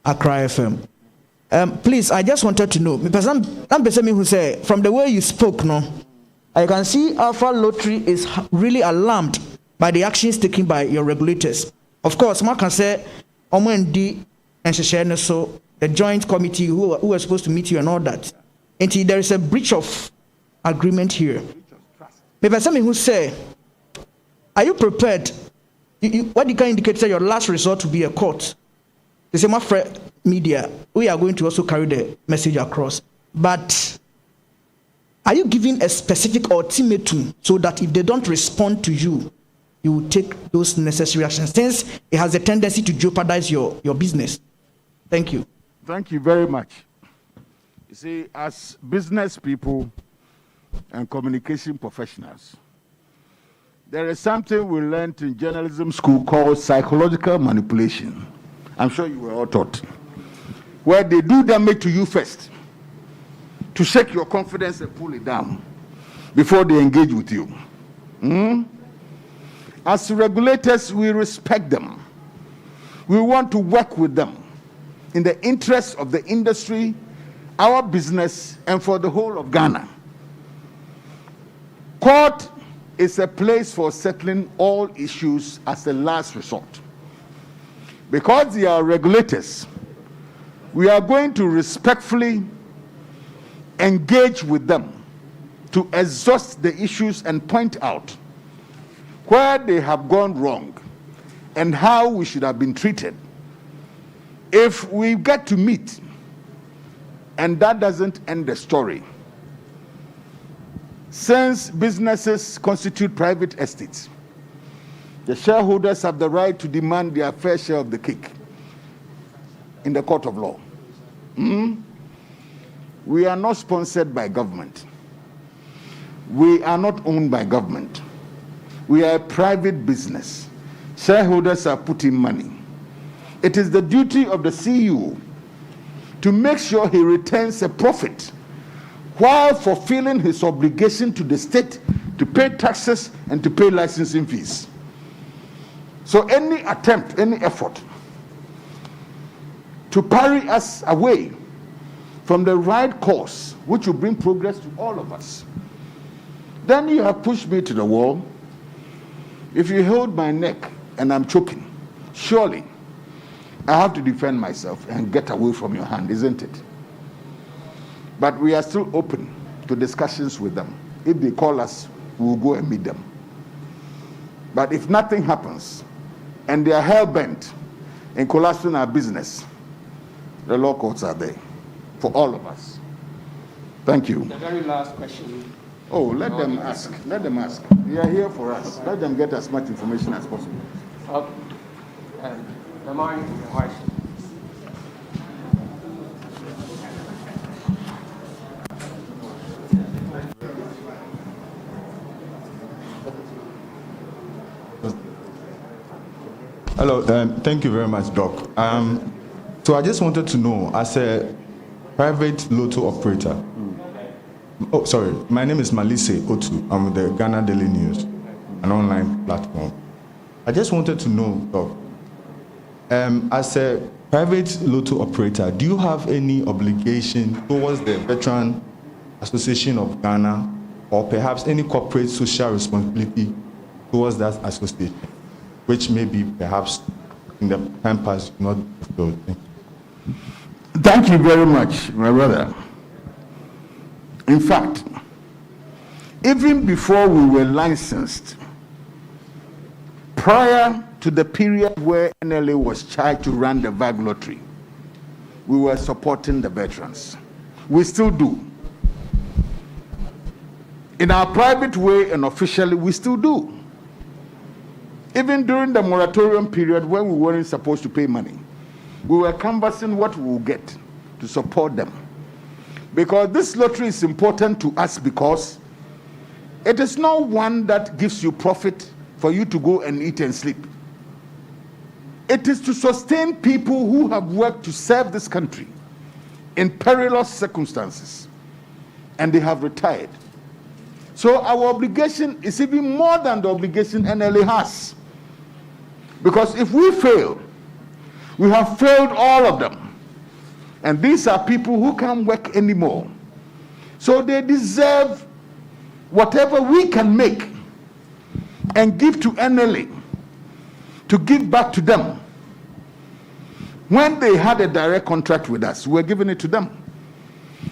Accra FM. Please, I just wanted to know, because I'm person who say, from the way you spoke, no, I can see Alpha Lottery is really alarmed by the actions taken by your regulators. Of course, one can say, Omendi and Sheshene, so the joint committee who are supposed to meet you and all that. And there is a breach of agreement here. Maybe somebody who say, are you prepared? What you can indicate that your last resort will be a court. They say, my friend, media, we are going to also carry the message across. But are you giving a specific ultimatum so that if they don't respond to you, you will take those necessary actions, since it has a tendency to jeopardize your business? Thank you. Thank you very much. You see, as business people and communication professionals, there is something we learned in journalism school called psychological manipulation. I'm sure you were all taught. Where they do damage to you first, to shake your confidence and pull it down before they engage with you. As regulators, we respect them. We want to work with them in the interest of the industry, our business, and for the whole of Ghana. Court is a place for settling all issues as a last resort. Because they are regulators, we are going to respectfully engage with them to exhaust the issues and point out where they have gone wrong and how we should have been treated. If we get to meet and that doesn't end the story, since businesses constitute private estates, the shareholders have the right to demand their fair share of the cake in the court of law. We are not sponsored by government. We are not owned by government. We are a private business. Shareholders are putting money. It is the duty of the CEO to make sure he returns a profit while fulfilling his obligation to the state to pay taxes and to pay licensing fees. So any attempt, any effort to parry us away from the right course, which will bring progress to all of us, then you have pushed me to the wall. If you hold my neck and I'm choking, surely I have to defend myself and get away from your hand, isn't it? But we are still open to discussions with them. If they call us, we will go and meet them. But if nothing happens, and they are hell-bent in collapsing our business, the law courts are there for all of us. Thank you. The very last question. Oh, let them ask. Let them ask. They are here for us. Let them get as much information as possible. Okay. The morning, the wife. Hello, thank you very much, Doc. So I just wanted to know, as a private lotto operator, Oh, sorry. My name is Malise Otu. I'm with the Ghana Daily News, an online platform. I just wanted to know, Doc, as a private lotto operator, do you have any obligation towards the Veteran Association of Ghana, or perhaps any corporate social responsibility towards that association, which may be perhaps in the time past not fulfilled? Thank you very much, my brother. In fact, even before we were licensed, prior to the period where NLA was charged to run the VAG lottery, we were supporting the veterans. We still do. In our private way and officially, we still do. Even during the moratorium period when we weren't supposed to pay money, we were canvassing what we will get to support them. Because this lottery is important to us because it is not one that gives you profit for you to go and eat and sleep. It is to sustain people who have worked to serve this country in perilous circumstances, and they have retired. So our obligation is even more than the obligation NLA has. Because if we fail, we have failed all of them. And these are people who can't work anymore. So they deserve whatever we can make and give to NLA to give back to them. When they had a direct contract with us, we're giving it to them.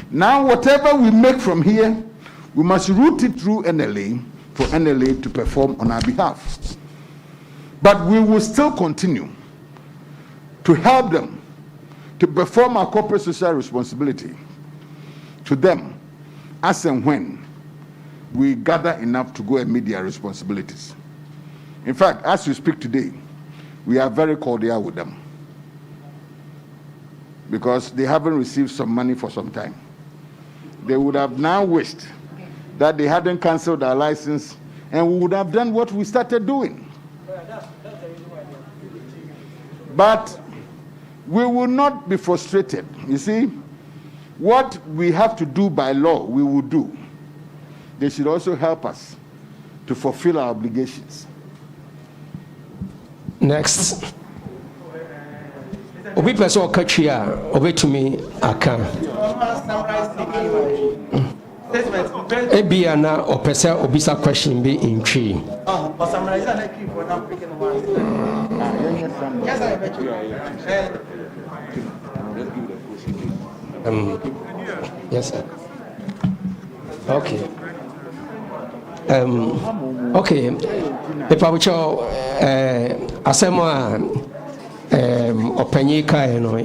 Now, whatever we make from here, we must route it through NLA for NLA to perform on our behalf. But we will still continue to help them to perform our corporate social responsibility to them as and when we gather enough to go and meet their responsibilities. In fact, as we speak today, we are very cordial with them because they haven't received some money for some time. They would have now wished that they hadn't canceled our license and we would have done what we started doing. But we will not be frustrated. You see, what we have to do by law, we will do. They should also help us to fulfill our obligations. Next. Obi pese okachi a obetumi aka. Ebia na opese obisa question be in tree. Yes, sir. Okay. Okay. If I would show asema openye kai no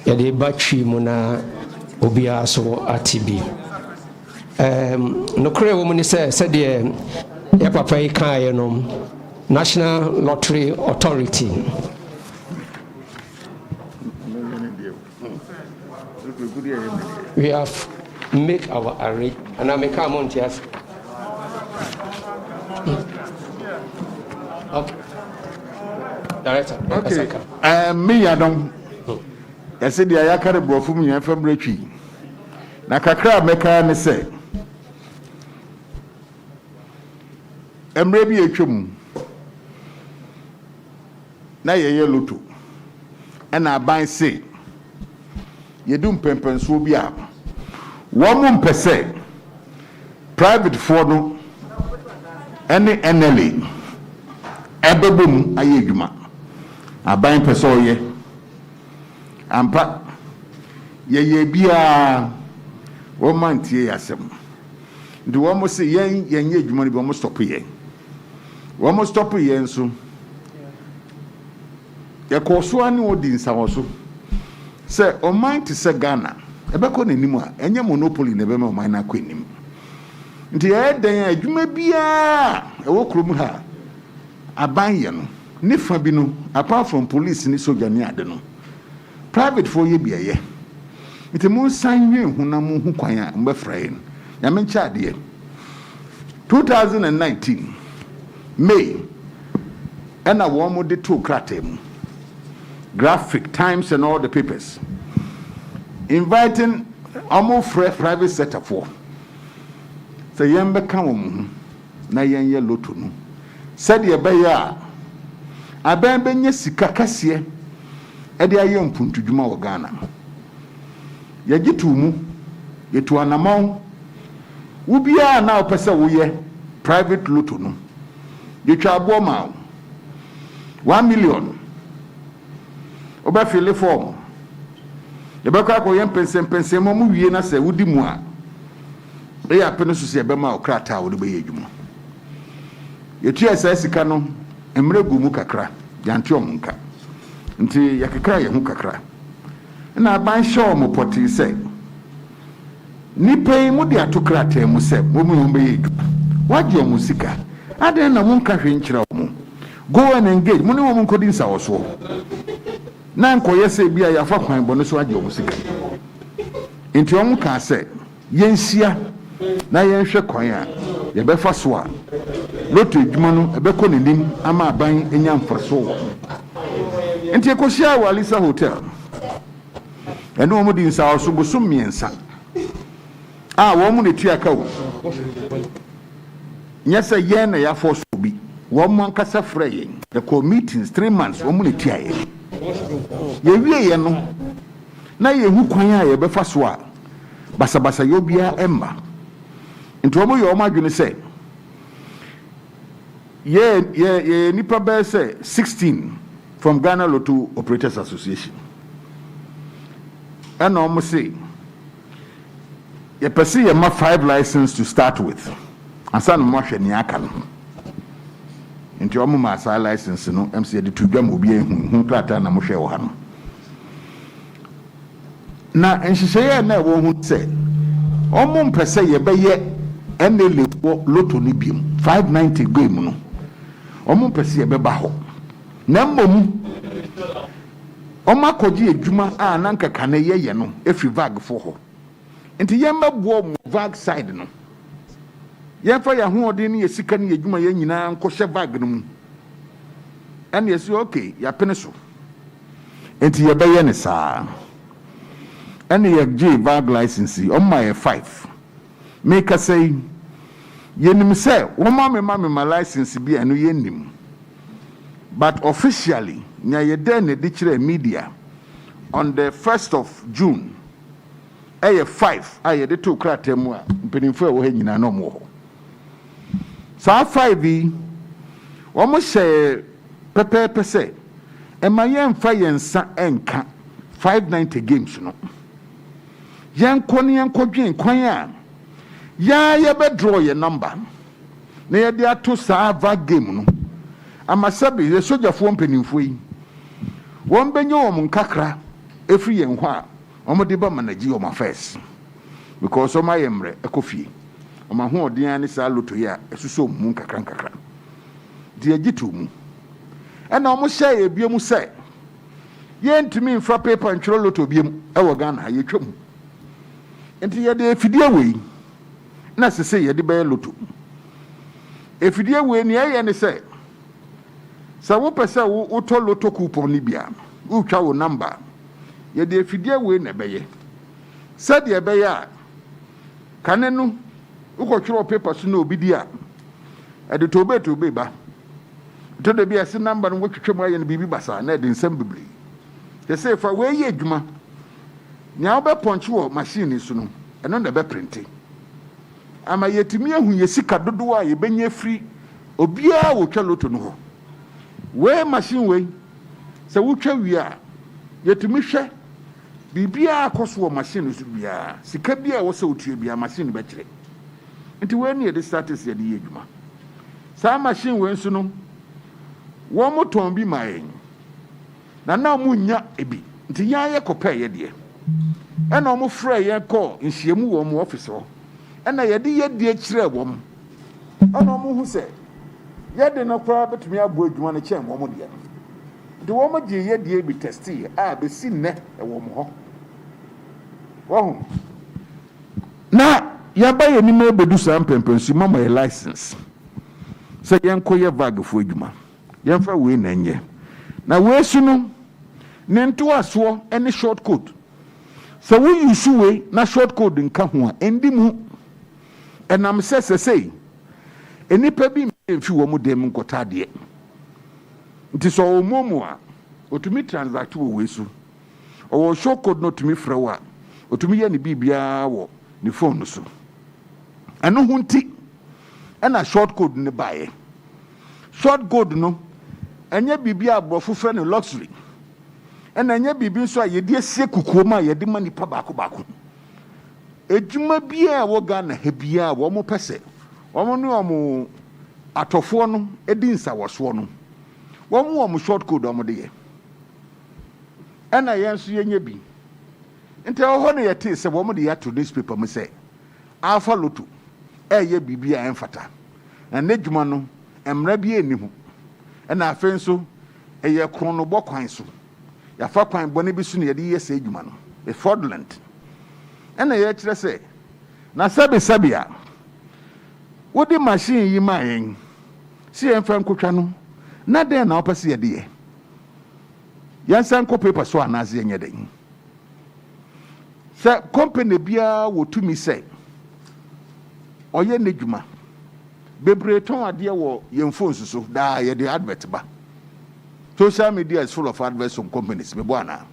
yede battery mu na obia so atibi. No kure wo mu ni se de ya papa yi kai no National Lottery Authority. We have made our arrangement, and I make a month, yes. Okay. Director. Okay. Me, I don't. I said, I can't go from you from Richie. Nakakra make a say. And maybe a chum. Na ye lutu. And I buy say. You don't pempen so be up. 1 per se. Private for no. Any NLA. Ebebum ayeduma. I buy person ye. Ampa. Ye bia. Woman tie asem. Do almost say yen yeduma ni almost stop ye. Almost stop ye nso. Ye koso ani odi nsawoso. Say o mind to say Ghana. Ebeko n'enimu a enye monopoly na ebe ma o mind na kwa enim. Nti ye den adwuma bia ewo krom ha. Aban ye no. Ne fa bi no apart from police ni soldier ni ade no. Private for ye bia ye. Nti mo san wen hunam hu kwan a mbefra ye. Ya me ncha ade 2019 May and a woman de two kratem. Graphic Times and all the papers inviting almost private sector for sɛ yɛn bɛka wɔn ho na yɛn yɛ loto no sɛdeɛ ɛbɛyɛ a abɛn bɛnyɛ sika kɛseɛ ɛde ayɛ mpuntudwuma wɔ Ghana yɛgye to mu yɛtu anamɔn wo biara na ɔpɛ sɛ woyɛ private loto no yɛtwa aboɔ ma wo 1 million wobɛfile form yɛbɛkɔ akɔyɛ mpɛnsɛmpɛnsɛm mu wie na sɛ wodi mu a ɛyɛ apɛ so sɛ yɛbɛma wo krataa wode bɛyɛ adwuma yɛtua saa sika no mmerɛ gu mu kakra yɛante ɔmo nka nti yɛkekra yɛ ho kakra na aban hyɛ ɔmo pɔtee sɛ nipa yi mo de ato krataa mu sɛ mo bɛyɛ adwuma wagye ɔmo sika adɛn na mo nka hwɛ nkyerɛ ɔmo go and engage mo ne wɔn nkɔdi nsawɔsoɔ na nkɔyɛ sɛ bi a yɛafa kwan bɔ no so agye ɔmo sika nti ɔmo kaa sɛ yɛnhyia na yɛnhwɛ kwan a yɛbɛfa so a loto adwuma no ɛbɛkɔ n'anim ama aban anya mfaso wɔ nti ɛkɔhyia wɔ Alisa Hotel ɛne wɔn di nsawɔso bosom mmiɛnsa a wɔn mo ne tua ka wo nyɛ sɛ yɛn na yɛafɔ so bi wɔn mo ankasa frɛ yɛn yɛkɔ meetings 3 months wɔn mo ne tua yɛn yɛwie yɛn no na yɛhu kwan a yɛbɛfa so a basabasa yɛ obiara ɛmma nti wɔn yɛ wɔn adwene sɛ yɛ nipa bɛyɛ sɛ 16 from Ghana Lotto Operators Association ɛna wɔn se yɛpɛ sɛ yɛma 5 license to start with ansa na mo ahwɛ nea aka no nti wɔn ma saa license no MC yɛde to dwa ma obi ehu krataa na mo hwɛ wɔ ha no na nhyehyɛeɛ na ɛwɔ ho sɛ wɔn mpɛ sɛ yɛbɛyɛ NLA wɔ loto no biem 590 game no wɔn mpɛ sɛ yɛbɛba hɔ na mmom wɔn akɔgye adwuma a na nkaka na yɛyɛ no efiri VAG fo hɔ nti yɛn mbɛboɔ mo VAG side no yɛn fa yɛn ahoɔden ne yɛ sika ne yɛ adwuma yɛn nyinaa nkɔhyɛ VAG no mu ɛna yɛsi okay yɛapene so nti yɛbɛyɛ ne saa ɛna yɛgye VAG license ɔmo ayɛ 5 meka sɛ yɛnim sɛ wɔn ma license bi a no yɛnim but officially nya yɛdɛ ne de kyerɛ media on the 1st of June ɛyɛ 5 a yɛde to krataa mu a mpanimfo a wɔ ha nyinaa na ɔmo wɔ hɔ saa 5 yi wɔn hyɛ pɛpɛɛpɛ sɛ ɛma yɛmfa yɛn nsa ɛnka 590 games no yɛnkɔ ne yɛnkɔdwen kwan a yɛbɛdraw yɛ number na yɛde ato saa VAG game no ama sɛbi yɛ sogyafoɔ mpanimfo yi wɔn bɛnyɛ wɔn nkakra efiri yɛn hɔ a wɔn de ba manage wɔn affairs because wɔn ayɛ mmerɛ ɛkɔ fie wɔn ahoɔden ne saa loto yi a ɛsoso wɔn mu nkakra deɛ gye to mu ɛna wɔn hyɛ yɛ bie mu sɛ yɛntumi nfa paper ntwerɛ loto bie mu ɛwɔ Ghana ha yɛtwa mu nti yɛde efidie wɔ yi na sese yɛde bɛyɛ loto efidie wɔ ni ɛyɛ ne sɛ sɛ wopɛ sɛ wotɔ loto coupon ni bia wotwa wo number yɛde efidie wɔ na ɛbɛyɛ sɛdeɛ ɛbɛyɛ a kane no wokɔtwerɛ paper so na obi di a ɛde tobe ba to de bia se number no wotwetwe mu ayɛ no bibi basa na ɛde nsɛm bebree te sɛ fa wɔ yɛ adwuma nea wobɛpɔnkye wɔ machine so no ɛno na ɛbɛprinte ama yɛtumi ahu yɛ sika dodoɔ a yɛbɛnya firi obiara wotwa loto no hɔ wei machine wei sɛ wotwa wie a yɛtumi hwɛ biribiara akɔ so wɔ machine so biara sika bi a wɔsɛ wotua biara machine bɛkyerɛ nti wei ne yɛde status yɛde yɛ adwuma saa machine wei nso no wɔn mo tɔn bi ma yɛn na mo nya ebi nti yɛn ayɛ kɔpɛ yɛ deɛ ɛna wɔn frɛ yɛn kɔ nhyiamu wɔ wɔn office hɔ ɛna yɛde yɛ deɛ kyerɛ wɔn ɛna wɔn ho sɛ yɛde no koraa bɛtumi abo adwuma no kyɛn wɔn deɛ nti wɔn gye yɛ deɛ bi testi a bɛsi nnɛ ɛwɔ wɔn hɔ wɔn na yɛba yɛ nim ɛbɛdu saa mpɛmpɛnsu mama yɛ license sɛ yɛnkɔ yɛ VAG fo adwuma yɛmfa wei na nyɛ na wei su no ne ntoasoɔ ɛne short code sɛ woyi su wei na short code nka ho a ɛndi mu ɛnam sɛ sɛsɛi enipa bi mfi wɔ mu dem nkɔta adeɛ nti sɛ ɔwɔ mu a otumi transact wɔ wesu ɔwɔ show code no otumi frɛ wɔ a otumi yɛ ne biribiara wɔ ne phone no so ɛno ho nti ɛna short code ne baeɛ short code no ɛnyɛ biribi a aborɔfo frɛ no luxury ɛna ɛnyɛ biribi nso a yɛde asie kukuom a yɛde ma nipa baako edwuma biara wɔ Ghana ha biara wɔn pɛ sɛ wɔn ne wɔn atɔfoɔ no edi nsawɔsoɔ no wɔn short code wɔn de yɛ ɛna yɛn nso yɛnyɛ bi nti ɛwɔ hɔ no yɛte sɛ wɔn de yɛato newspaper mu sɛ Alpha Lotto ɛyɛ biribi a ɛmfata na n'edwuma no mmara bi ɛni ho ɛna afei nso ɛyɛ kronobɔ kwan so yɛafa kwan bɔne bi so na yɛde yɛ sɛ edwuma no fraudulent ɛna yɛkyerɛ sɛ na sɛbi a wode machine yi ma yɛn si yɛmfa nkotwa no na dɛn na wopɛ sɛ yɛde yɛ yɛnsa nkɔ paper so anaasɛ yɛnyɛ dɛn sɛ company biara wɔtumi sɛ ɔyɛ n'edwuma bebree tɔn adeɛ wɔ yɛn phones so daa yɛde advert ba social media is full of adverts on companies mebo ana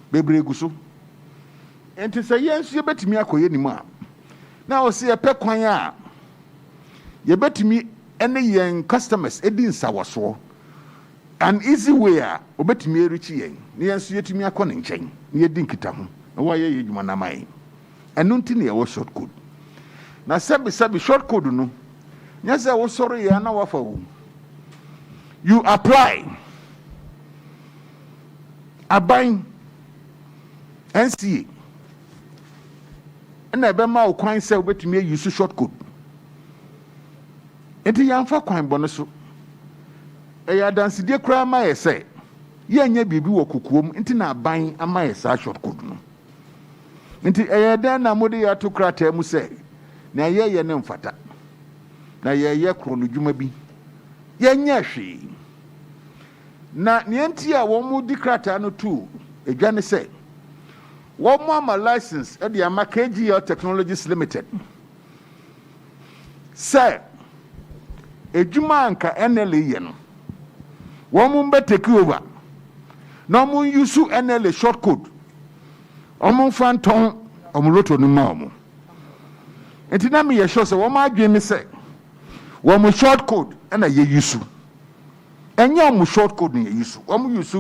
bebree gu so enti sɛ yɛn nso yɛbɛtumi akɔyɛ nimu a na ɔsɛ yɛpɛ kwan a yɛbɛtumi ɛne yɛn customers edi nsawasoɔ an easy way a obɛtumi erikyi yɛn ne yɛn nso yɛtumi akɔ ne nkyɛn ne yɛdi nkita ho na wɔayɛ yɛ adwuma na man ɛno nti ne yɛwɔ short code na sɛbi short code no nyɛ sɛ wosɔre yɛ na wafa wo you apply aban NCA ɛna ɛbɛma wo kwan sɛ wobɛtumi ayi so short code nti yɛmfa kwan bɔ no so ɛyɛ adansedie koraa ma yɛ sɛ yɛnyɛ biribi wɔ kukuom nti na aban ama yɛ saa short code no nti ɛyɛ dɛn na mode yɛato krataa mu sɛ na yɛyɛ ne mfata na yɛyɛ krono dwuma bi yɛnyɛ hwee na nti a wɔn mu di krataa no tu edwa ne sɛ wɔn mu ama license ɛde ama KGL Technologies Limited sɛ edwuma anka NLA yɛ no wɔn mu bɛ take over na wɔn use NLA short code wɔn fa ntɔn wɔn Lotto no ma wɔn nti na me yɛ sure sɛ wɔn adwene ne sɛ wɔn short code ɛna yɛ use ɛnyɛ wɔn short code na yɛ use wɔn use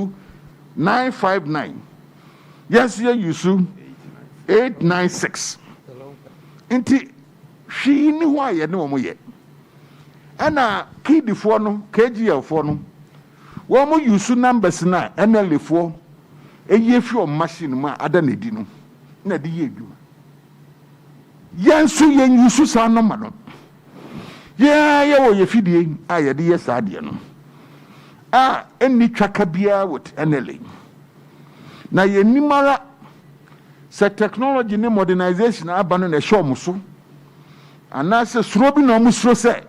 959 yes yɛ use 896 nti hwii ni hɔ a yɛ ne wɔn yɛ ɛna kidifoɔ no KGL foɔ no wɔn use numbers na NLA foɔ ɛyɛ fi wɔn machine mu a ada na di no na de yɛ adwuma yɛn nso yɛn use saa number no yɛwɔ yɛ fidie a yɛde yɛ saa adeɛ no a ɛnni twaka biara with NLA na yɛnim ara sɛ technology ne modernization aba no na ɛhyɛ ɔmo so anaasɛ suro bi na ɔmo suro sɛ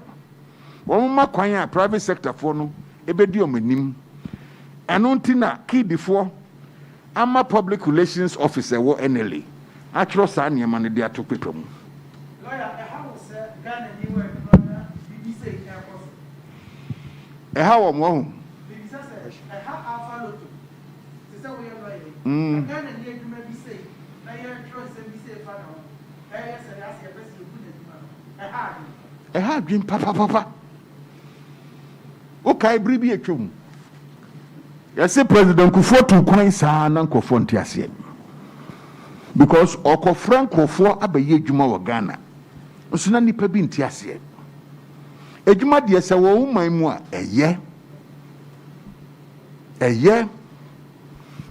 wɔn ma kwan a private sector foɔ no ɛbɛdi ɔmo anim ɛno nti na kidifoɔ ama public relations officer wɔ NLA atwerɛ saa nneɛma no de ato paper mu ɛha wɔ mo ho ɛha adwene papapapa wokae bere bi atwam yɛsɛ president Kufuor tu kwan saa na nkɔfoɔ nte aseɛ because ɔkɔfrɛ nkɔfoɔ abɛyɛ adwuma wɔ Ghana nso na nipa bi nte aseɛ adwuma deɛ sɛ wɔ man mu a ɛyɛ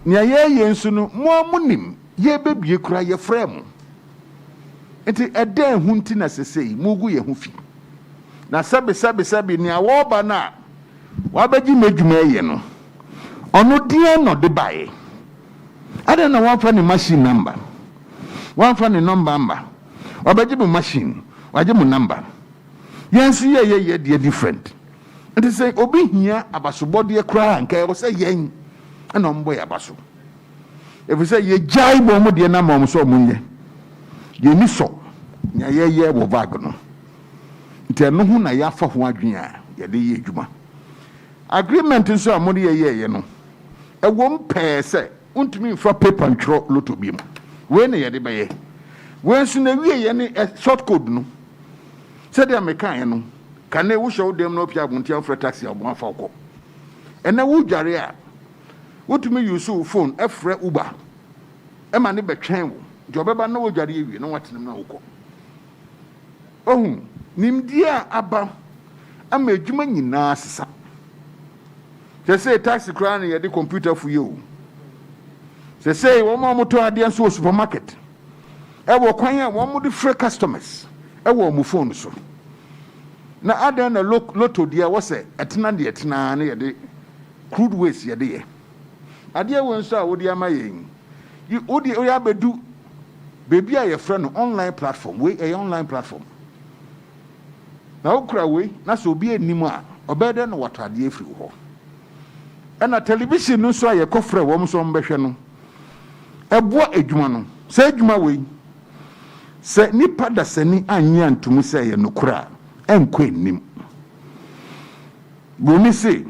nea yɛyɛ nso no mo nim yɛbɛbie kora yɛfrɛ mo nti ɛdɛn ho nti na sɛsɛi mugu yɛ ho fi na sɛbe nea wɔba no a wabɛgye m'adwuma yɛ no ɔno deɛ no de baeɛ adɛn na wɔmfa ne machine number wɔmfa ne number amba wabɛgye mo machine wagye mo number yɛn nso yɛyɛ deɛ different nti sɛ obi hia abasobɔdeɛ koraa nka ɛwɔ sɛ yɛn ɛna ɔmbɔ yɛ abaso ɛfiri sɛ yɛgyae bɔ mu deɛ na ma ɔmo sɛ ɔmo nyɛ yɛni sɔ nea yɛyɛ wɔ bag no ɛno ho na yɛafa ho adwene a yɛde yɛ adwuma agreement nso a mode yɛyɛyɛ no ɛwɔ mpɛɛ sɛ wontumi mfa paper ntwerɛ loto bi mu wei na yɛde bɛyɛ wei nso na wieyɛ ne short code no sɛdeɛ mekaeɛ no kane wohyɛ wo dɛm na wopia abontia mfrɛ taxi a ɔbɔn afa wokɔ ɛnɛ wodware a wotumi use wo phone ɛfrɛ uber ɛma ne bɛtwɛn wo nti ɔbɛba na wodware awie na watenam na wokɔ ohu nimdeɛ a aba ama adwuma nyinaa sesa sɛ sɛ taxi koraa ne yɛde computer fo yɛ o sɛ sɛ wɔn a wɔtɔ adeɛ nso wɔ supermarket ɛwɔ kwan a wɔn de frɛ customers ɛwɔ wɔn phone so na adan na loto deɛ wɔsɛ ɛtena deɛ ɛtena ne yɛde crude waste yɛde yɛ adeɛ wɔ nso a wɔde ama yɛn yi wɔde ɔyɛ abɛdu beebi a yɛfrɛ no online platform wei ɛyɛ online platform na okura wei na sɛ obi anim a ɔbɛyɛ dɛ na wɔtɔ adeɛ firi hɔ ɛna television no nso a yɛkɔfrɛ wɔn nso mbɛhwɛ no ɛboa adwuma no sɛ adwuma wei sɛ nipa dasani anya ntumu sɛ yɛ nokora ɛnkɔ anim broni se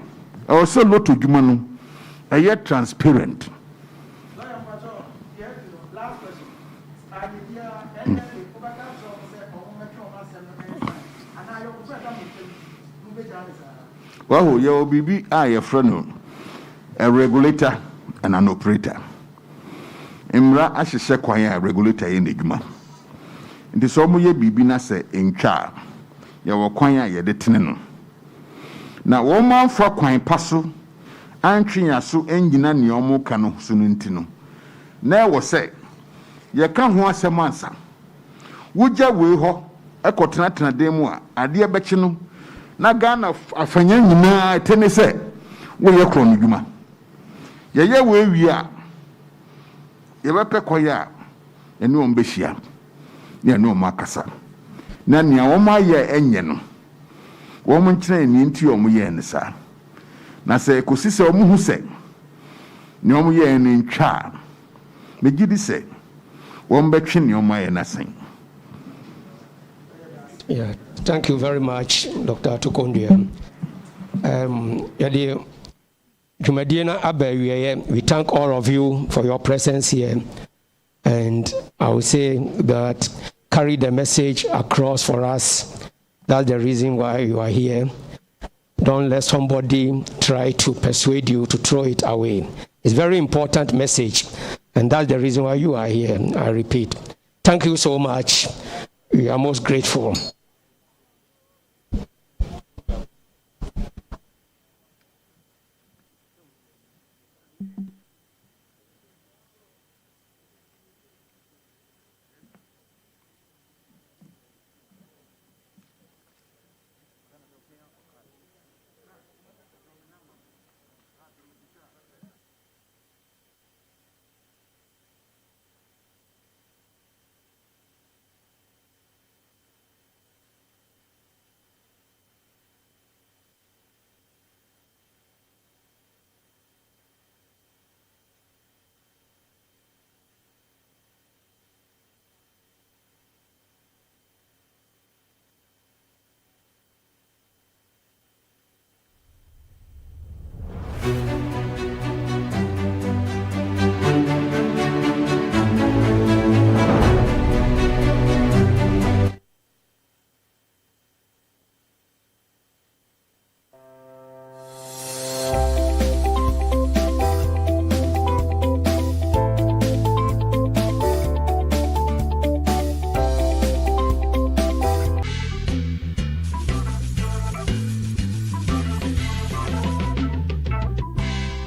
ɛwɔ sɛ loto adwuma no ɛyɛ transparent waho yɛwɔ biribi a yɛfrɛ no a regulator and an operator mmara ahyehyɛ kwan a regulator yɛ n'adwuma nti sɛ ɔmo yɛ biribi na sɛ ntwa a yɛwɔ kwan a yɛde tene no na wɔn manfa kwan pa so antwenya so engyina nea ɔmo ka no so no nti no na ɛwɔ sɛ yɛka ho asɛm ansa wogya wei hɔ ɛkɔtenatena dan mu a adeɛ bɛkye no na Ghana afanya nyinaa tene sɛ woyɛ korɔ no dwuma yɛyɛ wei wie a yɛbɛpɛ kɔyɛ a ɛne wɔn bɛhyia ne ɛne wɔn akasa na nea wɔn ayɛ ɛnyɛ no wɔn nkyerɛ ne nti wɔn yɛ ne saa na sɛ kosi sɛ wɔn hu sɛ ne wɔn yɛ ne ntwa a megye di sɛ wɔn bɛtwe ne wɔn ayɛ n'asen. Yeah, thank you very much, Dr. Tukondria. We thank all of you for your presence here. And I would say that carry the message across for us. That's the reason why you are here. Don't let somebody try to persuade you to throw it away. It's a very important message. And that's the reason why you are here. I repeat. Thank you so much. We are most grateful.